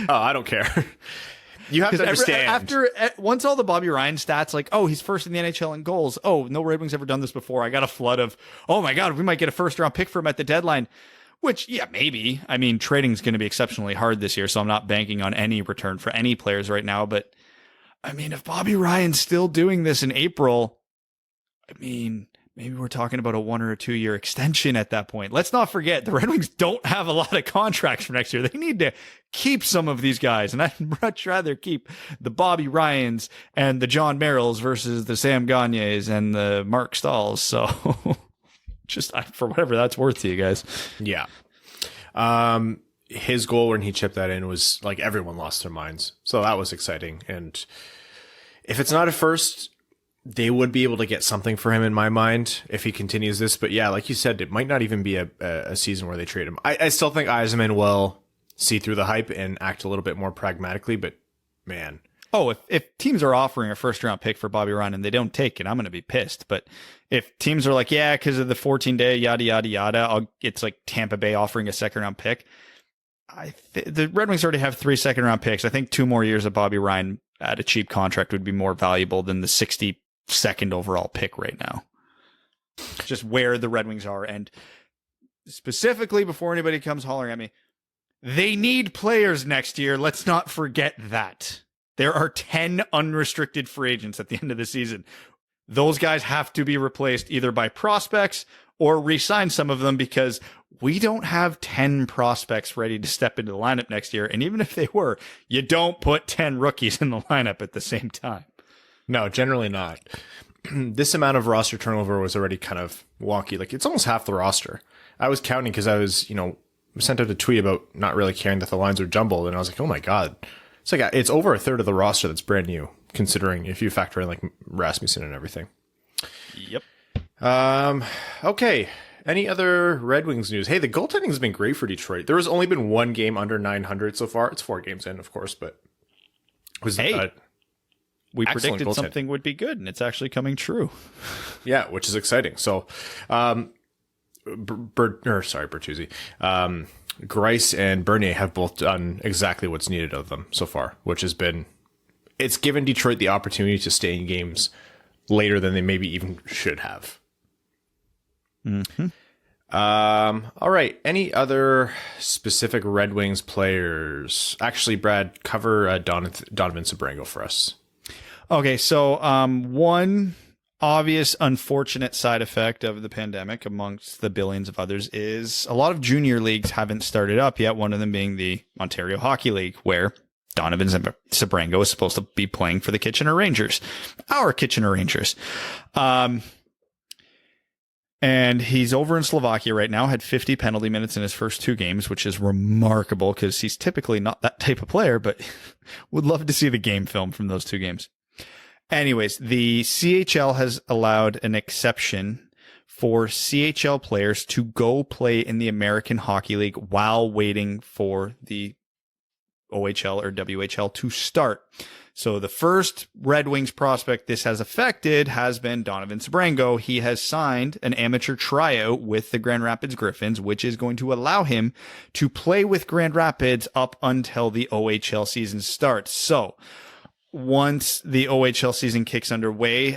I don't care. You have to understand. Once all the Bobby Ryan stats, like, oh, he's first in the NHL in goals. Oh, no Red Wings ever done this before. I got a flood of, oh my God, we might get a first-round pick for him at the deadline. Which, yeah, maybe. I mean, trading's going to be exceptionally hard this year, so I'm not banking on any return for any players right now. But, I mean, if Bobby Ryan's still doing this in April, I mean... maybe we're talking about a 1 or 2 year extension at that point. Let's not forget the Red Wings don't have a lot of contracts for next year. They need to keep some of these guys, and I'd much rather keep the Bobby Ryans and the John Merrills versus the Sam Gagnes and the Mark Stahls. So just for whatever that's worth to you guys. Yeah. His goal when he chipped that in was like everyone lost their minds. So that was exciting. And if it's not a first, they would be able to get something for him in my mind if he continues this. But yeah, like you said, it might not even be a season where they trade him. I still think Yzerman will see through the hype and act a little bit more pragmatically, but man. Oh, if teams are offering a first-round pick for Bobby Ryan and they don't take it, I'm going to be pissed. But if teams are like, yeah, because of the 14-day, yada, yada, yada, it's like Tampa Bay offering a second-round pick. The Red Wings already have 3 second-round picks. I think 2 more years of Bobby Ryan at a cheap contract would be more valuable than the 62nd overall pick right now. Just where the Red Wings are. And specifically, before anybody comes hollering at me, they need players next year. Let's not forget that. There are 10 unrestricted free agents at the end of the season. Those guys have to be replaced either by prospects or re-sign some of them, because we don't have 10 prospects ready to step into the lineup next year. And even if they were, you don't put 10 rookies in the lineup at the same time. No, generally not. This amount of roster turnover was already kind of wonky. Like, it's almost half the roster. I was counting because I was, sent out a tweet about not really caring that the lines were jumbled. And I was like, oh my God. It's like, it's over a third of the roster that's brand new, considering if you factor in like Rasmussen and everything. Yep. Okay. Any other Red Wings news? Hey, the goaltending has been great for Detroit. There has only been 1 game under 900 so far. It's 4 games in, of course, but we predicted goaltending. Something would be good, and it's actually coming true. Yeah, which is exciting. So, Bertuzzi. Grice and Bernier have both done exactly what's needed of them so far, which has been, it's given Detroit the opportunity to stay in games later than they maybe even should have. Mm-hmm. All right. Any other specific Red Wings players? Actually, Brad, cover Donovan Cebrango for us. Okay, so one obvious unfortunate side effect of the pandemic, amongst the billions of others, is a lot of junior leagues haven't started up yet, one of them being the Ontario Hockey League, where Donovan Cebrango is supposed to be playing for the Kitchener Rangers, our Kitchener Rangers. And he's over in Slovakia right now, had 50 penalty minutes in his first 2 games, which is remarkable because he's typically not that type of player, but would love to see the game film from those 2 games. Anyways, the CHL has allowed an exception for CHL players to go play in the American Hockey League while waiting for the OHL or WHL to start. So the first Red Wings prospect this has affected has been Donovan Cebrango. He has signed an amateur tryout with the Grand Rapids Griffins, which is going to allow him to play with Grand Rapids up until the OHL season starts. So once the OHL season kicks underway,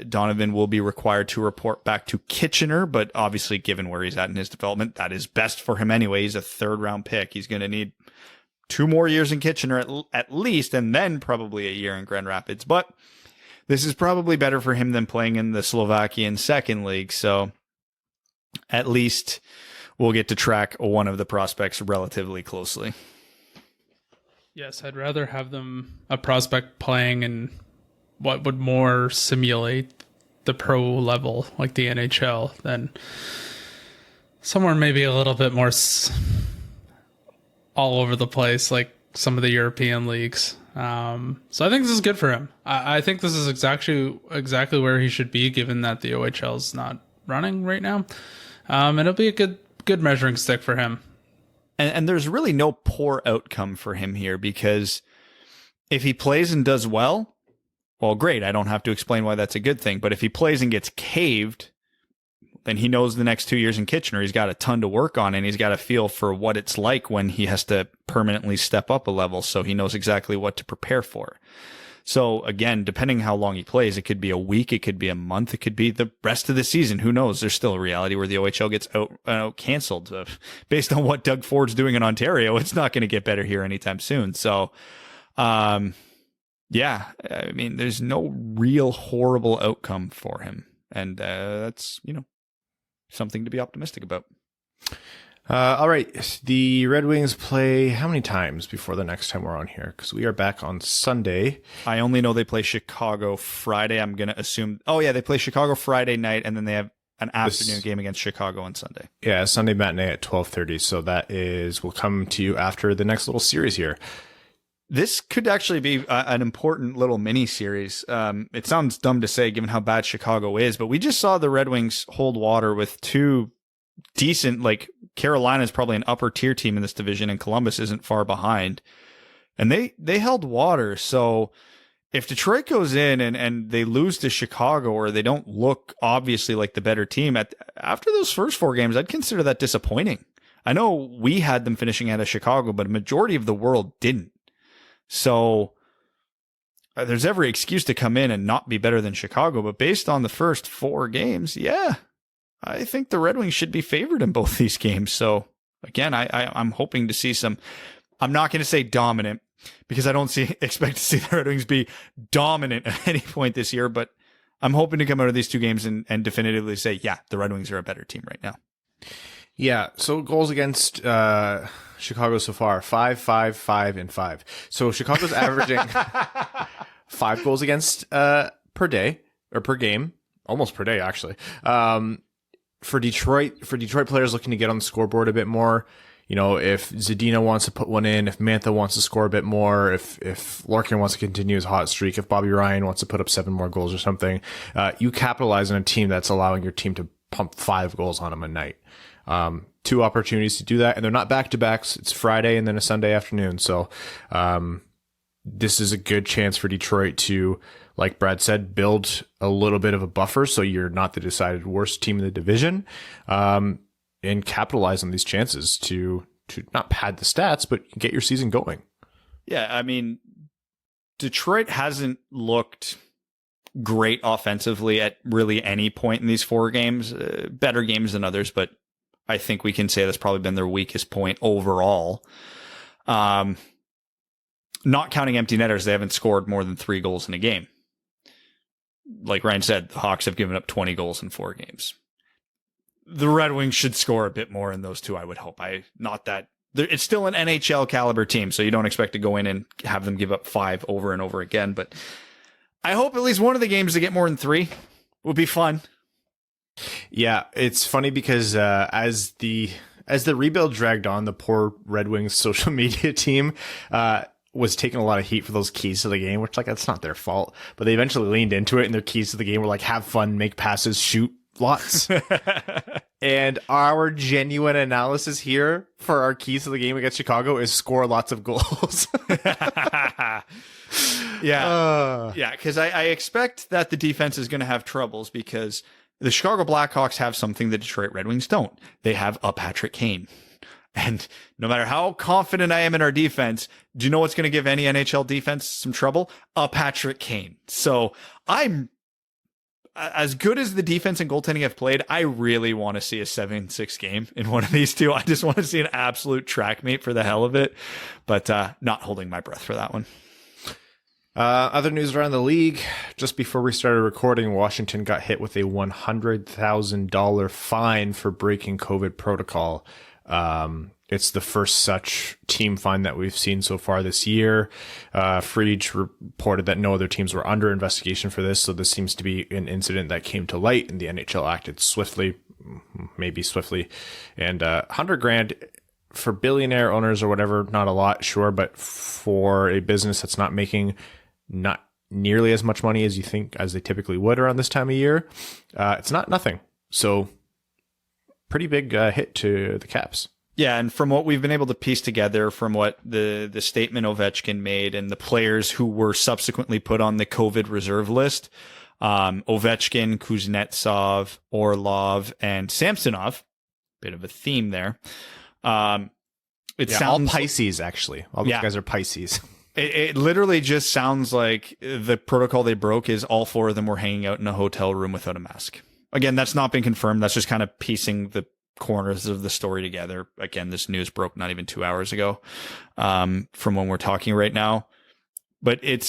Donovan will be required to report back to Kitchener, but obviously given where he's at in his development, that is best for him anyway. He's a 3rd-round pick. He's going to need 2 more years in Kitchener at least, and then probably a year in Grand Rapids. But this is probably better for him than playing in the Slovakian 2nd League, so at least we'll get to track one of the prospects relatively closely. Yes, I'd rather have a prospect playing in what would more simulate the pro level, like the NHL, than somewhere maybe a little bit more all over the place, like some of the European leagues. So I think this is good for him. I think this is exactly where he should be, given that the OHL is not running right now. And it'll be a good measuring stick for him. And there's really no poor outcome for him here, because if he plays and does well, great. I don't have to explain why that's a good thing. But if he plays and gets caved, then he knows the next 2 years in Kitchener, he's got a ton to work on, and he's got a feel for what it's like when he has to permanently step up a level. So he knows exactly what to prepare for. So again, depending how long he plays, it could be a week, it could be a month, it could be the rest of the season. Who knows? There's still a reality where the OHL gets canceled. Based on what Doug Ford's doing in Ontario, it's not going to get better here anytime soon. So, yeah, I mean, there's no real horrible outcome for him. And that's, something to be optimistic about. All right. The Red Wings play how many times before the next time we're on here? Because we are back on Sunday. I only know they play Chicago Friday. I'm going to assume. Oh, yeah. They play Chicago Friday night, and then they have an afternoon game against Chicago on Sunday. Yeah. Sunday matinee at 12:30. So that will come to you after the next little series here. this could actually be an important little mini series. It sounds dumb to say given how bad Chicago is, but we just saw the Red Wings hold water with two decent, like Carolina's probably an upper tier team in this division and Columbus isn't far behind. And they held water. So if Detroit goes in and they lose to Chicago or they don't look obviously like the better team after those first 4 games, I'd consider that disappointing. I know we had them finishing out of Chicago, but a majority of the world didn't. So there's every excuse to come in and not be better than Chicago. But based on the first 4 games, yeah, I think the Red Wings should be favored in both these games. So again, I'm hoping to see some, I'm not going to say dominant because I don't expect to see the Red Wings be dominant at any point this year, but I'm hoping to come out of these 2 games and definitively say, yeah, the Red Wings are a better team right now. Yeah, so goals against Chicago so far, 5, 5, 5, and 5. So Chicago's averaging 5 goals against per day, or per game, almost per day, actually. For Detroit players looking to get on the scoreboard a bit more, you know, if Zadina wants to put one in, if Mantha wants to score a bit more, if Larkin wants to continue his hot streak, if Bobby Ryan wants to put up 7 more goals or something, you capitalize on a team that's allowing your team to pump 5 goals on them a night. 2 opportunities to do that, and they're not back-to-backs. It's Friday and then a Sunday afternoon. So this is a good chance for Detroit to, like Brad said, build a little bit of a buffer so you're not the decided worst team in the division, and capitalize on these chances to not pad the stats, but get your season going. Yeah, I mean, Detroit hasn't looked great offensively at really any point in these 4 games. Better games than others, but I think we can say that's probably been their weakest point overall. Not counting empty netters, they haven't scored more than 3 goals in a game. Like Ryan said, the Hawks have given up 20 goals in 4 games. The Red Wings should score a bit more in those 2, I would hope. It's still an NHL caliber team, so you don't expect to go in and have them give up 5 over and over again, but I hope at least one of the games to get more than 3 would be fun. Yeah, it's funny because as the rebuild dragged on, the poor Red Wings social media team was taking a lot of heat for those keys to the game, which, like, that's not their fault. But they eventually leaned into it, and their keys to the game were like, have fun, make passes, shoot lots. And our genuine analysis here for our keys to the game against Chicago is score lots of goals. Yeah, because I expect that the defense is going to have troubles because the Chicago Blackhawks have something the Detroit Red Wings don't. They have a Patrick Kane. And no matter how confident I am in our defense, do you know what's going to give any NHL defense some trouble? A Patrick Kane. So I'm, as good as the defense and goaltending have played, I really want to see a 7-6 game in one of these 2. I just want to see an absolute track meet for the hell of it, but not holding my breath for that one. Other news around the league. Just before we started recording, Washington got hit with a $100,000 fine for breaking COVID protocol. It's the first such team fine that we've seen so far this year. Freach reported that no other teams were under investigation for this, so this seems to be an incident that came to light, and the NHL acted swiftly, and $100,000 for billionaire owners or whatever, not a lot, sure, but for a business that's not making not nearly as much money as you think as they typically would around this time of year, it's not nothing. So pretty big hit to the Caps. Yeah, and from what we've been able to piece together from what the statement Ovechkin made and the players who were subsequently put on the COVID reserve list, Ovechkin, Kuznetsov, Orlov, and Samsonov, bit of a theme there. Sounds all Pisces, actually. All these guys are Pisces. It literally just sounds like the protocol they broke is all 4 of them were hanging out in a hotel room without a mask. Again, that's not been confirmed. That's just kind of piecing the corners of the story together. Again, this news broke not even 2 hours ago, from when we're talking right now. But it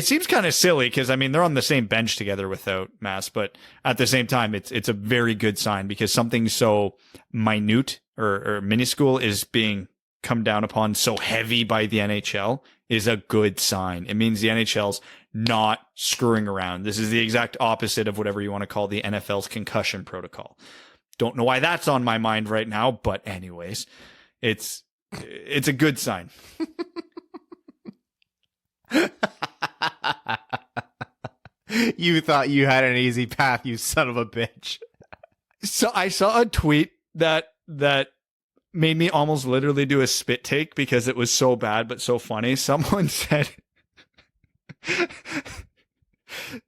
seems kind of silly because, I mean, they're on the same bench together without masks, but at the same time, it's a very good sign because something so minute or minuscule is being come down upon so heavy by the NHL is a good sign. It means the NHL's not screwing around. This is the exact opposite of whatever you want to call the NFL's concussion protocol. Don't know why that's on my mind right now, but anyways, it's a good sign. You thought you had an easy path, you son of a bitch. So I saw a tweet that made me almost literally do a spit take because it was so bad but so funny. Someone said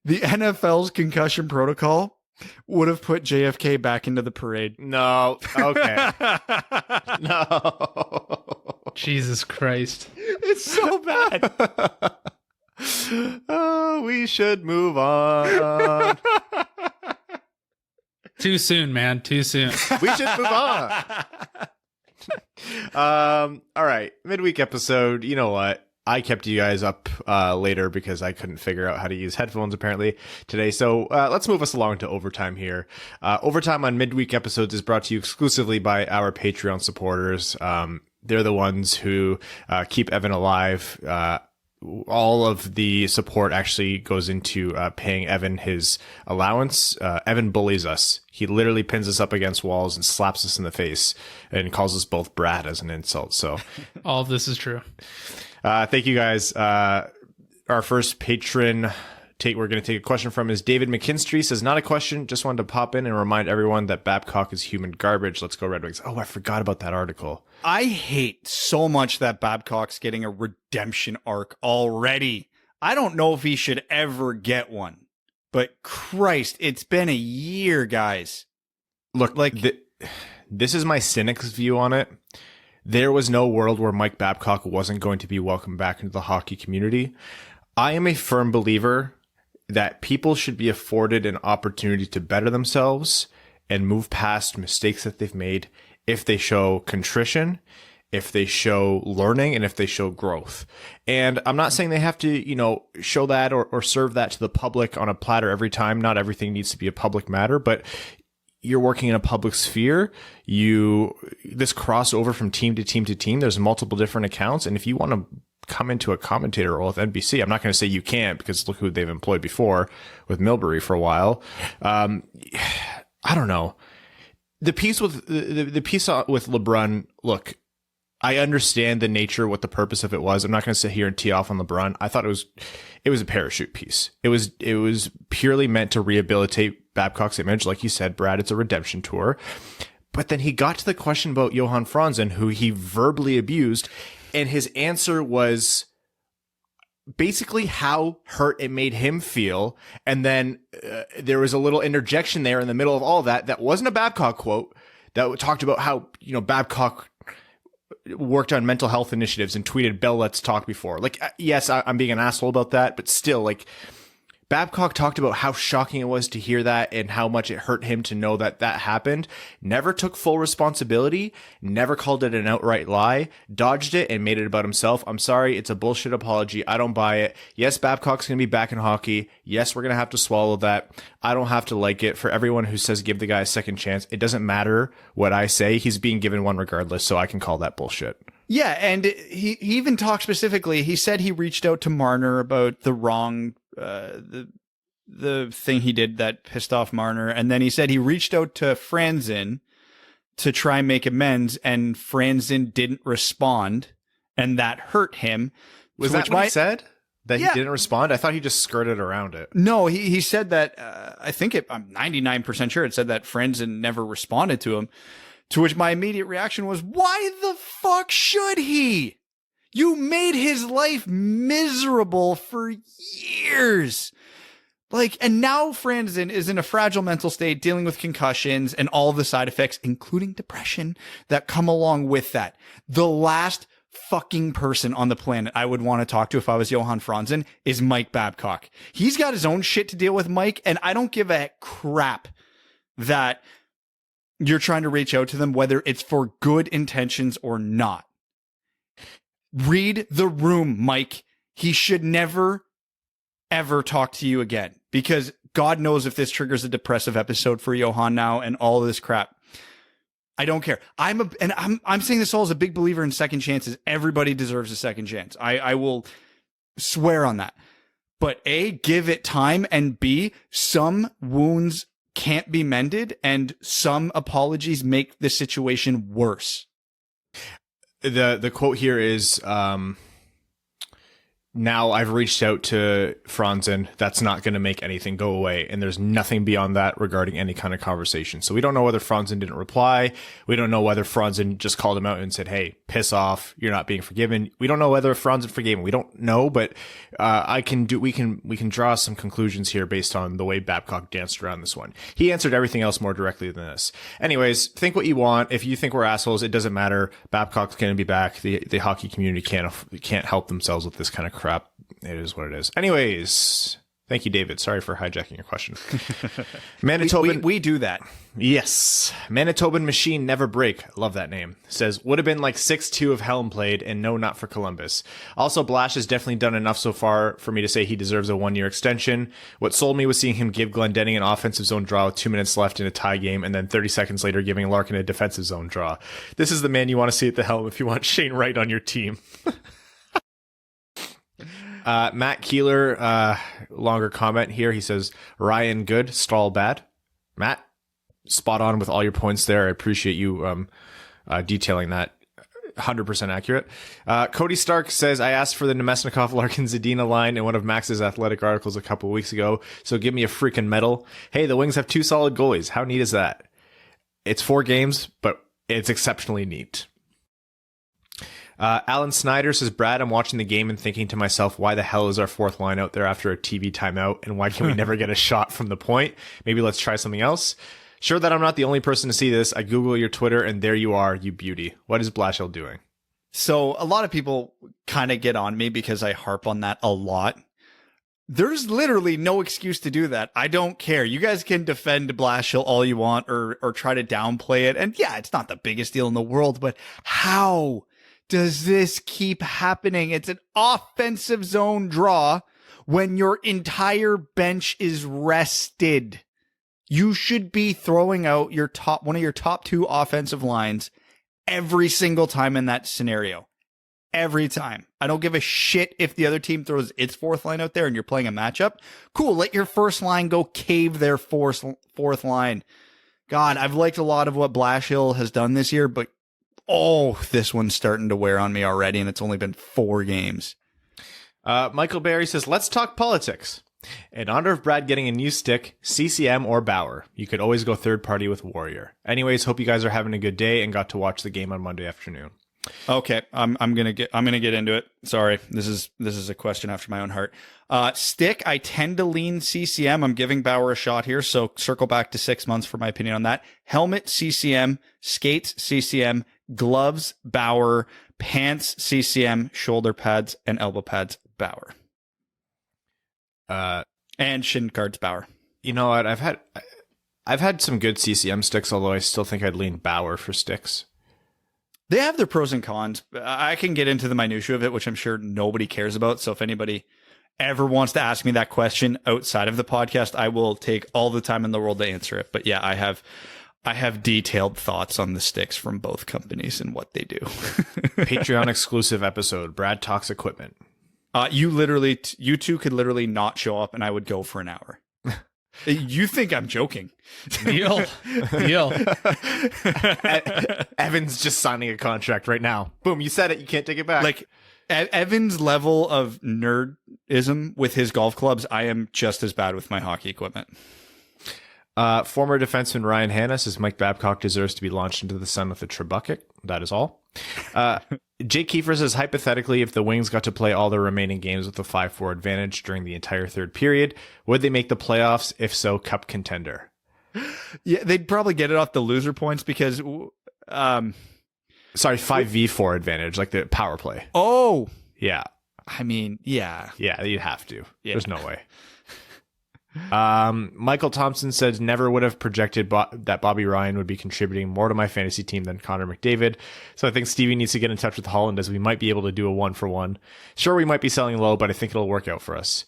the NFL's concussion protocol would have put JFK back into the parade. No. Okay. No. Jesus Christ. It's so bad. Oh, we should move on. Too soon, man. Too soon. We should move on. All right. Midweek episode. You know what? I kept you guys up later because I couldn't figure out how to use headphones apparently today. So let's move us along to overtime here. Overtime on midweek episodes is brought to you exclusively by our Patreon supporters. They're the ones who keep Evan alive. All of the support actually goes into paying Evan his allowance. Evan bullies us. He literally pins us up against walls and slaps us in the face and calls us both Brad as an insult. So all of this is true. Thank you guys. Our first patron we're going to take a question from is David McKinstry. Says, not a question, just wanted to pop in and remind everyone that Babcock is human garbage. Let's go Red Wings. Oh, I forgot about that article. I hate so much that Babcock's getting a redemption arc already. I don't know if he should ever get one, but Christ, it's been a year, guys. Look, this is my cynic's view on it. There was no world where Mike Babcock wasn't going to be welcomed back into the hockey community. I am a firm believer that people should be afforded an opportunity to better themselves and move past mistakes that they've made if they show contrition, if they show learning, and if they show growth. And I'm not saying they have to, show that or serve that to the public on a platter every time. Not everything needs to be a public matter, but you're working in a public sphere. This crossover from team to team to team, there's multiple different accounts. And if you want to come into a commentator role with NBC, I'm not going to say you can't, because look who they've employed before with Milbury for a while. I don't know. The piece with LeBrun, look, I understand the nature, what the purpose of it was. I'm not going to sit here and tee off on LeBrun. I thought it was a parachute piece. It was purely meant to rehabilitate Babcock's image. Like you said, Brad, it's a redemption tour. But then he got to the question about Johan Franzen, who he verbally abused, and his answer was basically how hurt it made him feel. And then there was a little interjection there in the middle of all that wasn't a Babcock quote, that talked about how, Babcock worked on mental health initiatives and tweeted Bell Let's Talk before. Like, yes, I'm being an asshole about that, but still, like, Babcock talked about how shocking it was to hear that and how much it hurt him to know that happened. Never took full responsibility, never called it an outright lie, dodged it and made it about himself. I'm sorry, it's a bullshit apology. I don't buy it. Yes, Babcock's going to be back in hockey. Yes, we're going to have to swallow that. I don't have to like it. For everyone who says give the guy a second chance, it doesn't matter what I say. He's being given one regardless, so I can call that bullshit. Yeah, and he even talked specifically. He said he reached out to Marner about the wrong the thing he did that pissed off Marner, and then he said he reached out to Franzen to try and make amends, and Franzen didn't respond, and that hurt him. Was that what he said? That he didn't respond? I thought he just skirted around it. No, he said that. I'm 99% sure it said that Franzen never responded to him. To which my immediate reaction was, why the fuck should he? You made his life miserable for years. And now Franzen is in a fragile mental state, dealing with concussions and all the side effects, including depression, that come along with that. The last fucking person on the planet I would want to talk to if I was Johan Franzen is Mike Babcock. He's got his own shit to deal with, Mike, and I don't give a crap that you're trying to reach out to them, whether it's for good intentions or not. Read the room, Mike. He should never, ever talk to you again, because God knows if this triggers a depressive episode for Johan now and all of this crap. I don't care. I'm saying this all as a big believer in second chances. Everybody deserves a second chance. I will swear on that. But A, give it time, and B, some wounds can't be mended, and some apologies make the situation worse. The quote here is, now I've reached out to Franzen. That's not going to make anything go away. And there's nothing beyond that regarding any kind of conversation. So we don't know whether Franzen didn't reply. We don't know whether Franzen just called him out and said, hey, piss off. You're not being forgiven. We don't know whether Franzen forgave him. We don't know, but we can draw some conclusions here based on the way Babcock danced around this one. He answered everything else more directly than this. Anyways, think what you want. If you think we're assholes, it doesn't matter. Babcock's going to be back. The hockey community can't help themselves with this kind of crap. It is what it is. Anyways, thank you, David. Sorry for hijacking your question. Manitoban. We do that. Yes. Manitoban Machine Never Break. Love that name. Says, would have been like 6-2 if Helm played, and no, not for Columbus. Also, Blash has definitely done enough so far for me to say he deserves a 1-year extension. What sold me was seeing him give Glendenning an offensive zone draw with 2 minutes left in a tie game, and then 30 seconds later giving Larkin a defensive zone draw. This is the man you want to see at the helm if you want Shane Wright on your team. Matt Keeler, longer comment here. He says, Ryan good, Stahl bad. Matt, spot on with all your points there. I appreciate you detailing that. 100% accurate. Cody Stark says, I asked for the Nemesnikov Larkin Zadina line in one of Max's Athletic articles a couple of weeks ago, so give me a freaking medal. Hey, the Wings have 2 solid goalies. How neat is that? It's 4 games, but it's exceptionally neat. Alan Snyder says, Brad, I'm watching the game and thinking to myself, why the hell is our 4th line out there after a TV timeout? And why can we never get a shot from the point? Maybe let's try something else. Sure that I'm not the only person to see this. I Google your Twitter and there you are, you beauty. What is Blashill doing? So a lot of people kind of get on me because I harp on that a lot. There's literally no excuse to do that. I don't care. You guys can defend Blashill all you want or try to downplay it. And yeah, it's not the biggest deal in the world, but how does this keep happening? It's an offensive zone draw when your entire bench is rested. You should be throwing out one of your top 2 offensive lines every single time in that scenario. Every time. I don't give a shit if the other team throws its 4th line out there and you're playing a matchup. Cool, let your first line go cave their fourth line. God, I've liked a lot of what Blashill has done this year, but this one's starting to wear on me already, and it's only been 4 games. Michael Barry says, let's talk politics. In honor of Brad getting a new stick, CCM or Bauer. You could always go third party with Warrior. Anyways, hope you guys are having a good day and got to watch the game on Monday afternoon. Okay, I'm gonna get into it. Sorry, this is a question after my own heart. Stick, I tend to lean CCM. I'm giving Bauer a shot here, so circle back to 6 months for my opinion on that. Helmet, CCM. Skates, CCM. Gloves, Bauer. Pants, CCM. Shoulder pads and elbow pads, Bauer. And shin guards, Bauer. You know what? I've had some good CCM sticks, although I still think I'd lean Bauer for sticks. They have their pros and cons. I can get into the minutiae of it, which I'm sure nobody cares about. So if anybody ever wants to ask me that question outside of the podcast, I will take all the time in the world to answer it. But yeah, I have detailed thoughts on the sticks from both companies and what they do. Patreon exclusive episode, Brad Talks Equipment. You two could literally not show up and I would go for an hour. You think I'm joking. Deal. Evan's just signing a contract right now. Boom, you said it. You can't take it back. Like, Evan's level of nerdism with his golf clubs, I am just as bad with my hockey equipment. Former defenseman Ryan Hanna says Mike Babcock deserves to be launched into the sun with a trebuchet. That is all. Jake Kiefer says, hypothetically, if the Wings got to play all their remaining games with a 5-4 advantage during the entire third period, would they make the playoffs? If so, cup contender. Yeah, they'd probably get it off the loser points because... Sorry, 5v4 advantage, like the power play. Oh! Yeah. I mean, yeah. Yeah, you'd have to. Yeah. There's no way. Michael Thompson says, never would have projected that Bobby Ryan would be contributing more to my fantasy team than Connor McDavid. So I think Stevie needs to get in touch with Holland, as we might be able to do a 1-for-1. Sure, we might be selling low, but I think it'll work out for us.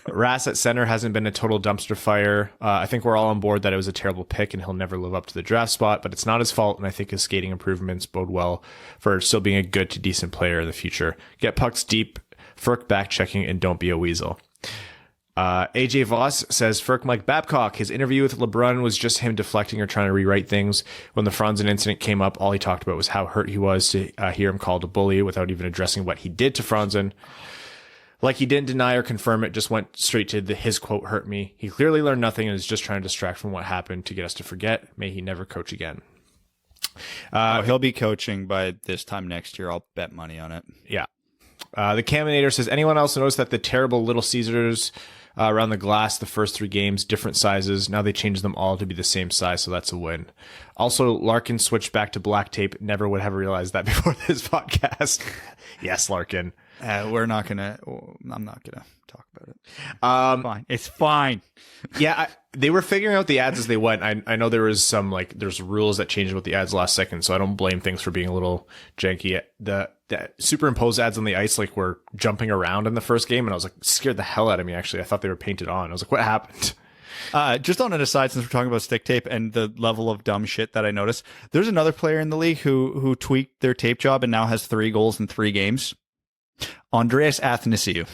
Rass at center hasn't been a total dumpster fire. I think we're all on board that it was a terrible pick and he'll never live up to the draft spot, but it's not his fault, and I think his skating improvements bode well for still being a good to decent player in the future. Get pucks deep, Ferk back checking, and don't be a weasel. AJ Voss says, Ferk Mike Babcock, his interview with LeBron was just him deflecting or trying to rewrite things. When the Franzen incident came up, all he talked about was how hurt he was to hear him called a bully without even addressing what he did to Franzen. Like he didn't deny or confirm it, just went straight to his quote hurt me. He clearly learned nothing and is just trying to distract from what happened to get us to forget. May he never coach again. He'll be coaching by this time next year. I'll bet money on it. Yeah. The Caminator says, anyone else notice that the terrible Little Caesars around the glass, the first 3 games, different sizes. Now they changed them all to be the same size, so that's a win. Also, Larkin switched back to black tape. Never would have realized that before this podcast. Yes, Larkin. I'm not gonna talk about it. Fine. It's fine. Yeah, they were figuring out the ads as they went. I know there was there's rules that changed with the ads last second, so I don't blame things for being a little janky. The superimposed ads on the ice were jumping around in the first game, and I was scared the hell out of me. Actually, I thought they were painted on. I was like, what happened? Just on an aside, since we're talking about stick tape and the level of dumb shit that I noticed, there's another player in the league who tweaked their tape job and now has 3 goals in 3 games. Andreas Athanasiou.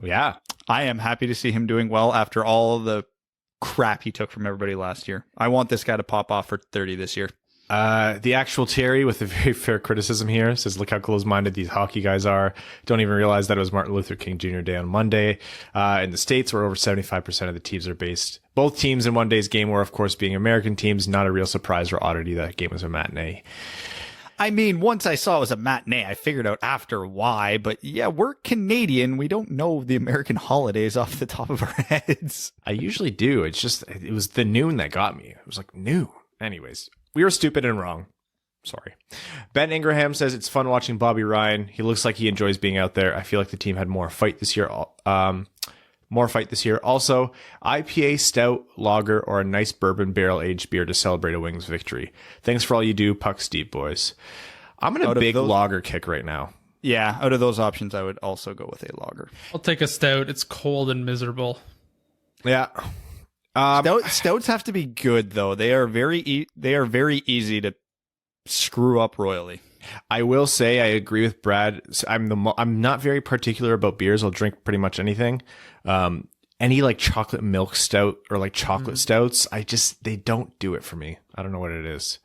Yeah. I am happy to see him doing well after all the crap he took from everybody last year. I want this guy to pop off for 30 this year. The actual Terry with a very fair criticism here says, look how close-minded these hockey guys are. Don't even realize that it was Martin Luther King Jr. Day on Monday. In the States, where over 75% of the teams are based. Both teams in one day's game were, of course, being American teams. Not a real surprise or oddity that game was a matinee. I mean, once I saw it was a matinee, I figured out after why. But yeah, we're Canadian. We don't know the American holidays off the top of our heads. I usually do. It's just, it was the noon that got me. It was like noon. Anyways, we were stupid and wrong. Sorry. Ben Ingraham says it's fun watching Bobby Ryan. He looks like he enjoys being out there. I feel like the team had more fight this year. Also, IPA, stout, lager, or a nice bourbon barrel-aged beer to celebrate a Wings victory. Thanks for all you do, Puck Steve boys. I'm in a big lager kick right now. Yeah, out of those options, I would also go with a lager. I'll take a stout. It's cold and miserable. Yeah. Stouts have to be good, though. They are very easy to screw up royally. I will say I agree with Brad. I'm not very particular about beers. I'll drink pretty much anything. Any chocolate milk stout or chocolate stouts, they don't do it for me. I don't know what it is.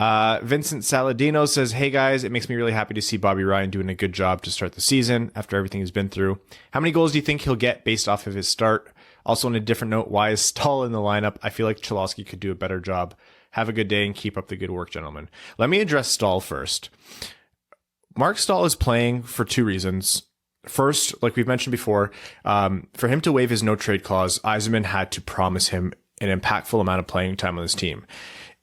Vincent Saladino says, hey guys, it makes me really happy to see Bobby Ryan doing a good job to start the season after everything he's been through. How many goals do you think he'll get based off of his start? Also, on a different note, why is Stahl in the lineup? I feel like Cholowski could do a better job. Have a good day and keep up the good work, gentlemen. Let me address Stahl first. Mark Stahl is playing for 2 reasons. First, like we've mentioned before, for him to waive his no-trade clause, Yzerman had to promise him an impactful amount of playing time on his team.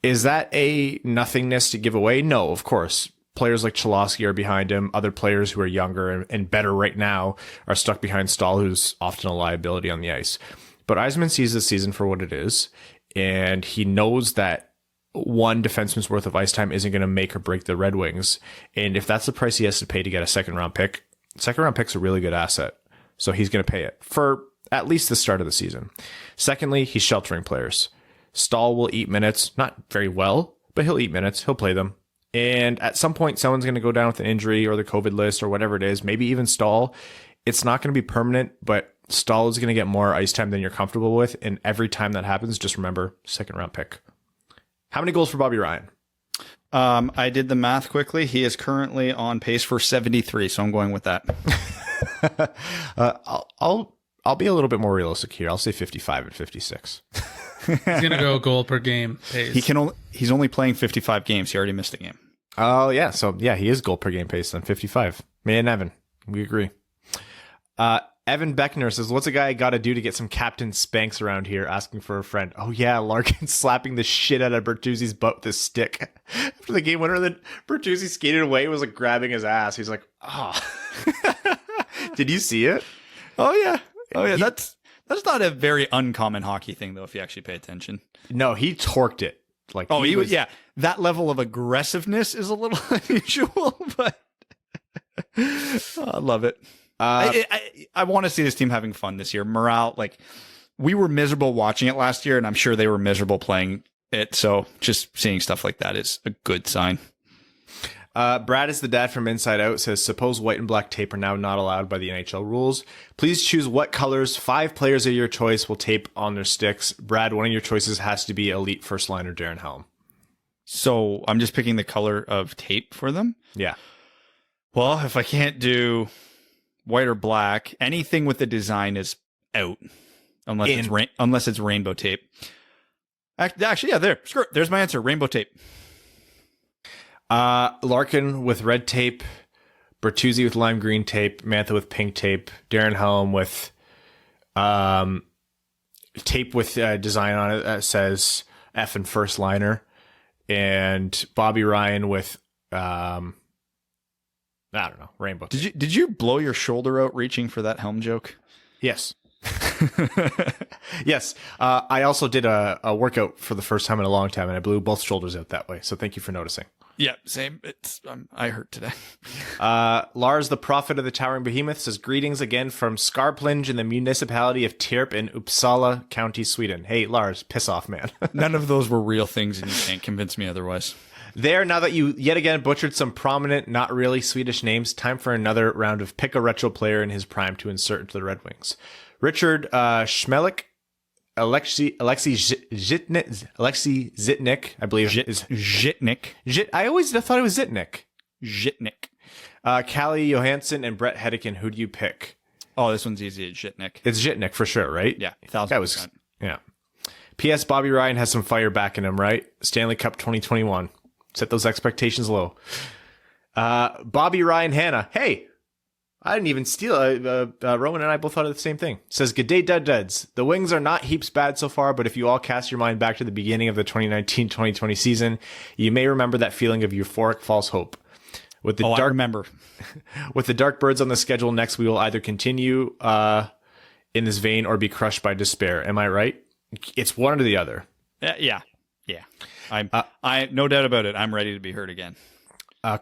Is that a nothingness to give away? No, of course. Players like Cholowski are behind him. Other players who are younger and better right now are stuck behind Stahl, who's often a liability on the ice. But Yzerman sees this season for what it is, and he knows that one defenseman's worth of ice time isn't going to make or break the Red Wings. And if that's the price he has to pay to get a second-round pick's a really good asset. So he's going to pay it for at least the start of the season. Secondly, he's sheltering players. Stahl will eat minutes, not very well, but he'll eat minutes. He'll play them. And at some point, someone's going to go down with an injury or the COVID list or whatever it is, maybe even Stahl. It's not going to be permanent, but Stahl is going to get more ice time than you're comfortable with. And every time that happens, just remember, second-round pick. How many goals for Bobby Ryan? I did the math quickly. He is currently on pace for 73, so I'm going with that. I'll be a little bit more realistic here. I'll say 55 and 56. He's gonna go goal per game pace. He's only playing 55 games. He already missed a game. Oh yeah, so yeah, he is goal per game pace on 55. Me and Evan, we agree. Evan Beckner says, what's a guy got to do to get some captain spanks around here? Asking for a friend. Oh yeah, Larkin slapping the shit out of Bertuzzi's butt with his stick. After the game winner, then Bertuzzi skated away, was grabbing his ass. He's like, oh. Did you see it? Oh yeah. That's not a very uncommon hockey thing, though, if you actually pay attention. No, he torqued it. Yeah. That level of aggressiveness is a little unusual, but I love it. I want to see this team having fun this year. Morale, we were miserable watching it last year, and I'm sure they were miserable playing it. So just seeing stuff like that is a good sign. Brad is the dad from Inside Out says, suppose white and black tape are now not allowed by the NHL rules. Please choose what colors 5 players of your choice will tape on their sticks. Brad, one of your choices has to be elite first liner Darren Helm. So I'm just picking the color of tape for them? Yeah. Well, if I can't do white or black. Anything with the design is out, unless it's rainbow tape. Actually, yeah, there. Screw it. There's my answer. Rainbow tape. Larkin with red tape, Bertuzzi with lime green tape, Mantha with pink tape, Darren Helm with tape with design on it that says F and first liner, and Bobby Ryan with I don't know, rainbow tape. Did you blow your shoulder out reaching for that Helm joke? Yes. Yes. I also did a workout for the first time in a long time, and I blew both shoulders out that way. So thank you for noticing. Yeah, same. I hurt today. Lars, the prophet of the towering behemoth, says greetings again from Skarplinge in the municipality of Tierp in Uppsala County, Sweden. Hey, Lars, piss off, man. None of those were real things, and you can't convince me otherwise. There, now that you yet again butchered some prominent, not really Swedish names, time for another round of pick a retro player in his prime to insert into the Red Wings. Richard Schmelik, Alexei Zitnik, I believe is Zitnik. I always thought it was Zitnik. Zitnik. Callie Johansson and Brett Hedican. Who do you pick? Oh, this one's easy. It's Zitnik. It's Zitnik for sure, right? Yeah, 1,000%. Yeah. P.S. Bobby Ryan has some fire back in him, right? Stanley Cup 2021. Set those expectations low. Bobby Ryan Hannah. Hey, I didn't even steal. Roman and I both thought of the same thing. Says, good day, Duds. The Wings are not heaps bad so far, but if you all cast your mind back to the beginning of the 2019-2020 season, you may remember that feeling of euphoric false hope. I remember. With the Dark Birds on the schedule next, we will either continue in this vein or be crushed by despair. Am I right? It's one or the other. Yeah. I no doubt about it. I'm ready to be heard again.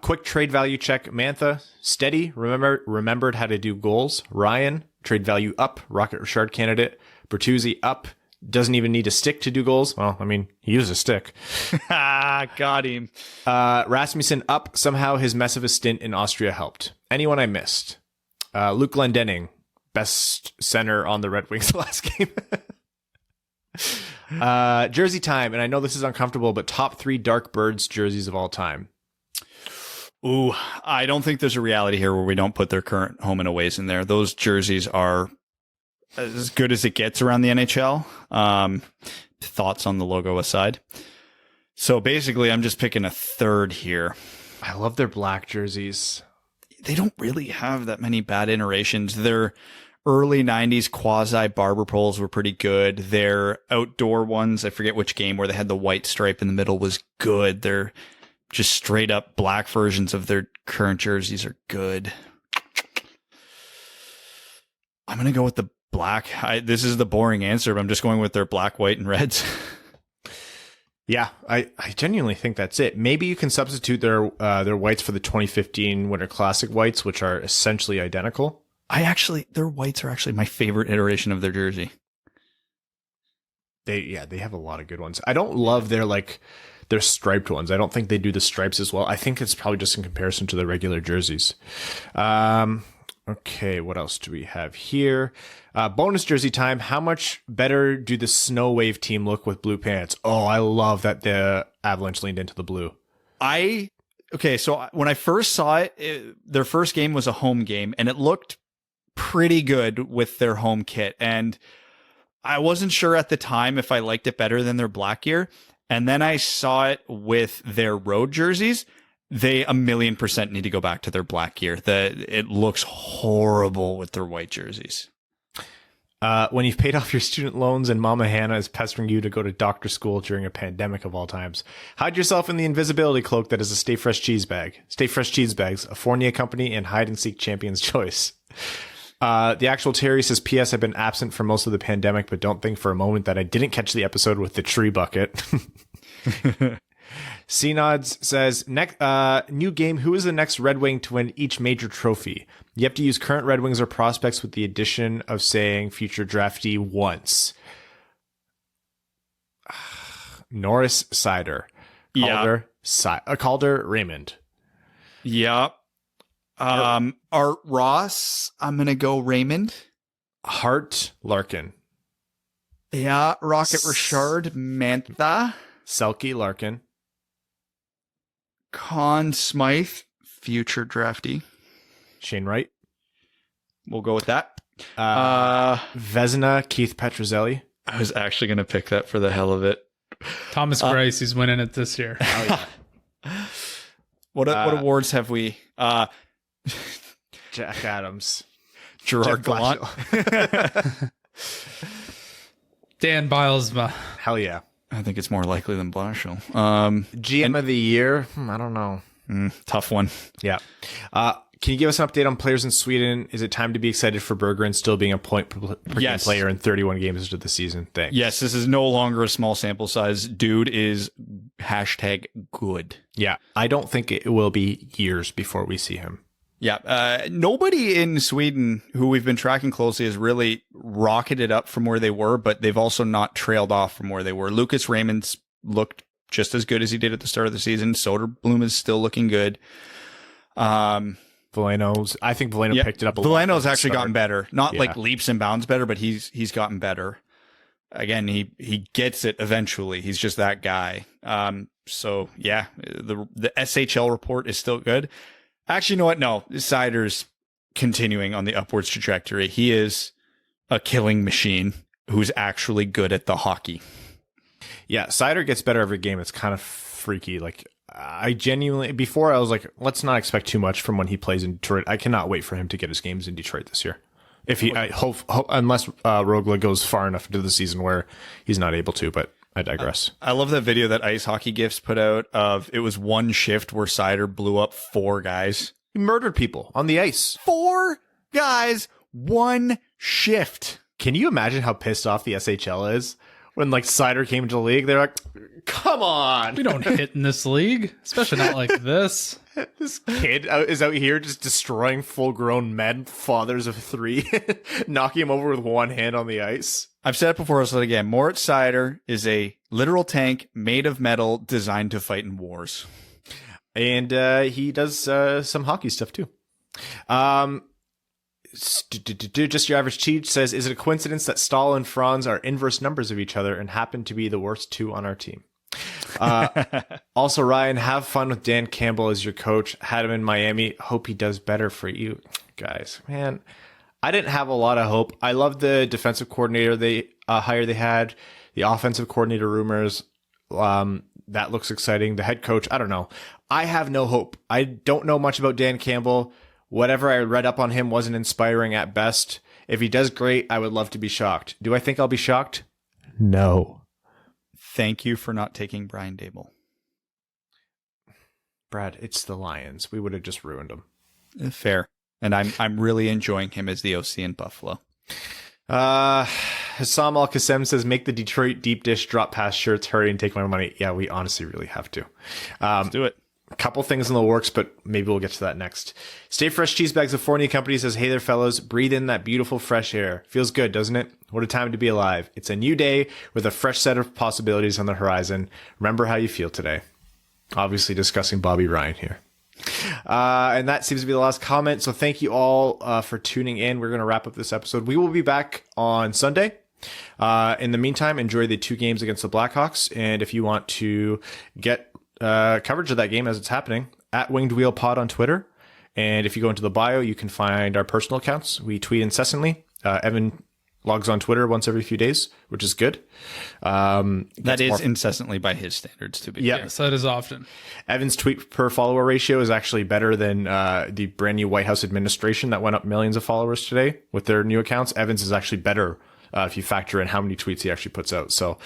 Quick trade value check. Mantha, steady. Remembered how to do goals. Ryan, trade value up. Rocket Richard candidate. Bertuzzi up. Doesn't even need a stick to do goals. Well, I mean, he used a stick. Got him. Rasmussen up. Somehow his mess of a stint in Austria helped. Anyone I missed? Luke Glendening, best center on the Red Wings last game. Jersey time, and I know this is uncomfortable, but top 3 Dark Birds jerseys of all time. Ooh, I don't think there's a reality here where we don't put their current home and aways in there. Those jerseys are as good as it gets around the NHL. Thoughts on the logo aside. So basically, I'm just picking a third here. I love their black jerseys. They don't really have that many bad iterations. Their early 90s quasi barber poles were pretty good. Their outdoor ones, I forget which game, where they had the white stripe in the middle, was good. They're just straight up black versions of their current jerseys are good. I'm going to go with the black. This is the boring answer, but I'm just going with their black, white, and reds. Yeah, I genuinely think that's it. Maybe you can substitute their whites for the 2015 Winter Classic whites, which are essentially identical. Their whites are actually my favorite iteration of their jersey. They have a lot of good ones. I don't love their striped ones. I don't think they do the stripes as well. I think it's probably just in comparison to the regular jerseys. Okay, what else do we have here? Bonus jersey time. How much better do the Snow Wave team look with blue pants? Oh, I love that the Avalanche leaned into the blue. So when I first saw it, their first game was a home game, and it looked pretty good with their home kit. And I wasn't sure at the time if I liked it better than their black gear. And then I saw it with their road jerseys. They 1,000,000% need to go back to their black gear. It looks horrible with their white jerseys. When you've paid off your student loans and Mama Hannah is pestering you to go to doctor school during a pandemic of all times, hide yourself in the invisibility cloak that is a Stay Fresh cheese bag. Stay Fresh cheese bags, a Fournier company and hide and seek champion's choice. The actual Terry says, P.S. I've been absent for most of the pandemic, but don't think for a moment that I didn't catch the episode with the tree bucket. C-Nods says, new game, who is the next Red Wing to win each major trophy? You have to use current Red Wings or prospects with the addition of saying future draftee once. Norris Sider. Calder Raymond. Yeah. Art Ross, I'm going to go Raymond. Hart Larkin. Yeah. Rocket Richard Mantha. Selke Larkin. Conn Smythe, future draftee. Shane Wright. We'll go with that. Vezina, Keith Petruzzelli. I was actually going to pick that for the hell of it. Thomas Greiss, he's winning it this year. Oh, yeah. What awards have we? Jack Adams. Gerard Gallant. Dan Bilesma. Hell yeah. I think it's more likely than Blashill. GM of the year? I don't know. Tough one. Yeah. Can you give us an update on players in Sweden? Is it time to be excited for Berggren still being a point per game player in 31 games into the season? Thanks. Yes, this is no longer a small sample size. Dude is #good. Yeah. I don't think it will be years before we see him. Yeah. Nobody in Sweden who we've been tracking closely has really rocketed up from where they were, but they've also not trailed off from where they were. Lucas Raymond's looked just as good as he did at the start of the season. Soderblom is still looking good. I think Veleno picked it up a lot. Veleno's actually gotten better. Not like leaps and bounds better, but he's gotten better. Again, he gets it eventually. He's just that guy. So yeah, the SHL report is still good. Actually, you know what? No, Seider's continuing on the upwards trajectory. He is a killing machine who's actually good at the hockey. Yeah, Seider gets better every game. It's kind of freaky. Like, I genuinely, before I was like, let's not expect too much from when he plays in Detroit. I cannot wait for him to get his games in Detroit this year. If he, I hope unless Rogla goes far enough into the season where he's not able to, but I digress. I love that video that Ice Hockey Gifts put out of, it was one shift where Seider blew up 4 guys. He murdered people on the ice. 4 guys, 1 shift. Can you imagine how pissed off the SHL is? When like Seider came into the league, they're like, come on. We don't hit in this league, especially not like this. This kid is out here just destroying full-grown men, fathers of 3, knocking him over with one hand on the ice. I've said it before, I'll say it again. Moritz Seider is a literal tank made of metal designed to fight in wars. And he does some hockey stuff too. Just Your Average Cheat says, is it a coincidence that Stahl and Franz are inverse numbers of each other and happen to be the worst 2 on our team? Also, Ryan, have fun with Dan Campbell as your coach. Had him in Miami. Hope he does better for you guys. Man, I didn't have a lot of hope. I love the defensive coordinator hire they had, the offensive coordinator rumors. That looks exciting. The head coach, I don't know. I have no hope. I don't know much about Dan Campbell. Whatever I read up on him wasn't inspiring at best. If he does great, I would love to be shocked. Do I think I'll be shocked? No. Thank you for not taking Brian Dable. Brad, it's the Lions. We would have just ruined them. Fair. And I'm really enjoying him as the OC in Buffalo. Hassam Al-Qassem says, make the Detroit deep dish drop pass shirts. Hurry and take my money. Yeah, we honestly really have to. Let's do it. A couple things in the works, but maybe we'll get to that next. Stay Fresh Cheese Bags of Forney Company says, hey there, fellas. Breathe in that beautiful fresh air. Feels good, doesn't it? What a time to be alive. It's a new day with a fresh set of possibilities on the horizon. Remember how you feel today. Obviously discussing Bobby Ryan here. And that seems to be the last comment. So thank you all for tuning in. We're going to wrap up this episode. We will be back on Sunday. In the meantime, enjoy the 2 games against the Blackhawks. And if you want to get coverage of that game as it's happening, at Winged Wheel Pod on Twitter. And if you go into the bio, you can find our personal accounts. We tweet incessantly. Evan logs on Twitter once every few days, which is good. That is incessantly by his standards, to be fair. Yes, that is often. Evan's tweet per follower ratio is actually better than the brand new White House administration that went up millions of followers today with their new accounts. Evan's is actually better if you factor in how many tweets he actually puts out. So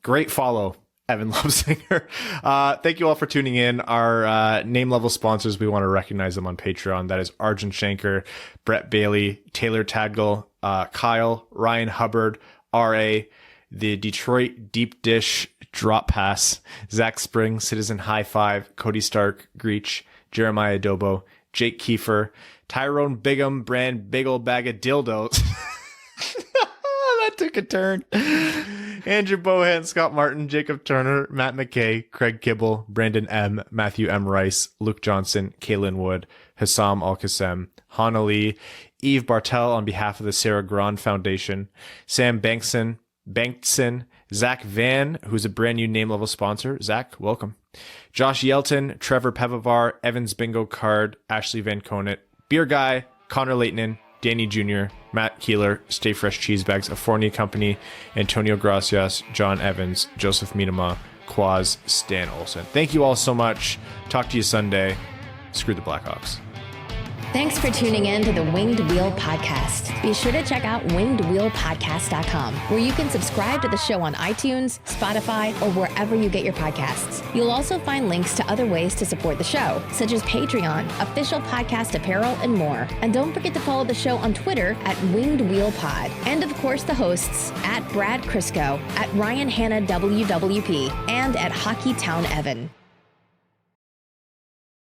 great follow, Evan Lobsinger. Thank you all for tuning in. Our name level sponsors, we want to recognize them on Patreon. That is Arjun Shanker, Brett Bailey, Taylor Tadgle, Kyle, Ryan Hubbard, R.A., the Detroit Deep Dish Drop Pass, Zach Spring, Citizen High Five, Cody Stark, Greach, Jeremiah Dobo, Jake Kiefer, Tyrone Bigham, brand Big Ol' Bag of Dildos. That took a turn. Andrew Bohan, Scott Martin, Jacob Turner, Matt McKay, Craig Kibble, Brandon M., Matthew M. Rice, Luke Johnson, Kaylin Wood, Hassam Al-Qassem, Hana Lee, Eve Bartel on behalf of the Sarah Grand Foundation, Sam Bankson, Zach Van, who's a brand new name level sponsor. Zach, welcome. Josh Yelton, Trevor Pevavar, Evans Bingo Card, Ashley Van Conant, Beer Guy, Connor Leighton, Danny Jr., Matt Keeler, Stay Fresh Cheese Bags, A Forney Company, Antonio Gracias, John Evans, Joseph Minama, Quaz, Stan Olsen. Thank you all so much. Talk to you Sunday. Screw the Blackhawks. Thanks for tuning in to the Winged Wheel Podcast. Be sure to check out wingedwheelpodcast.com, where you can subscribe to the show on iTunes, Spotify, or wherever you get your podcasts. You'll also find links to other ways to support the show, such as Patreon, official podcast apparel, and more. And don't forget to follow the show on Twitter at Winged Wheel Pod. And of course, the hosts at Brad Crisco, at Ryan Hanna WWP, and at Hockeytown Evan.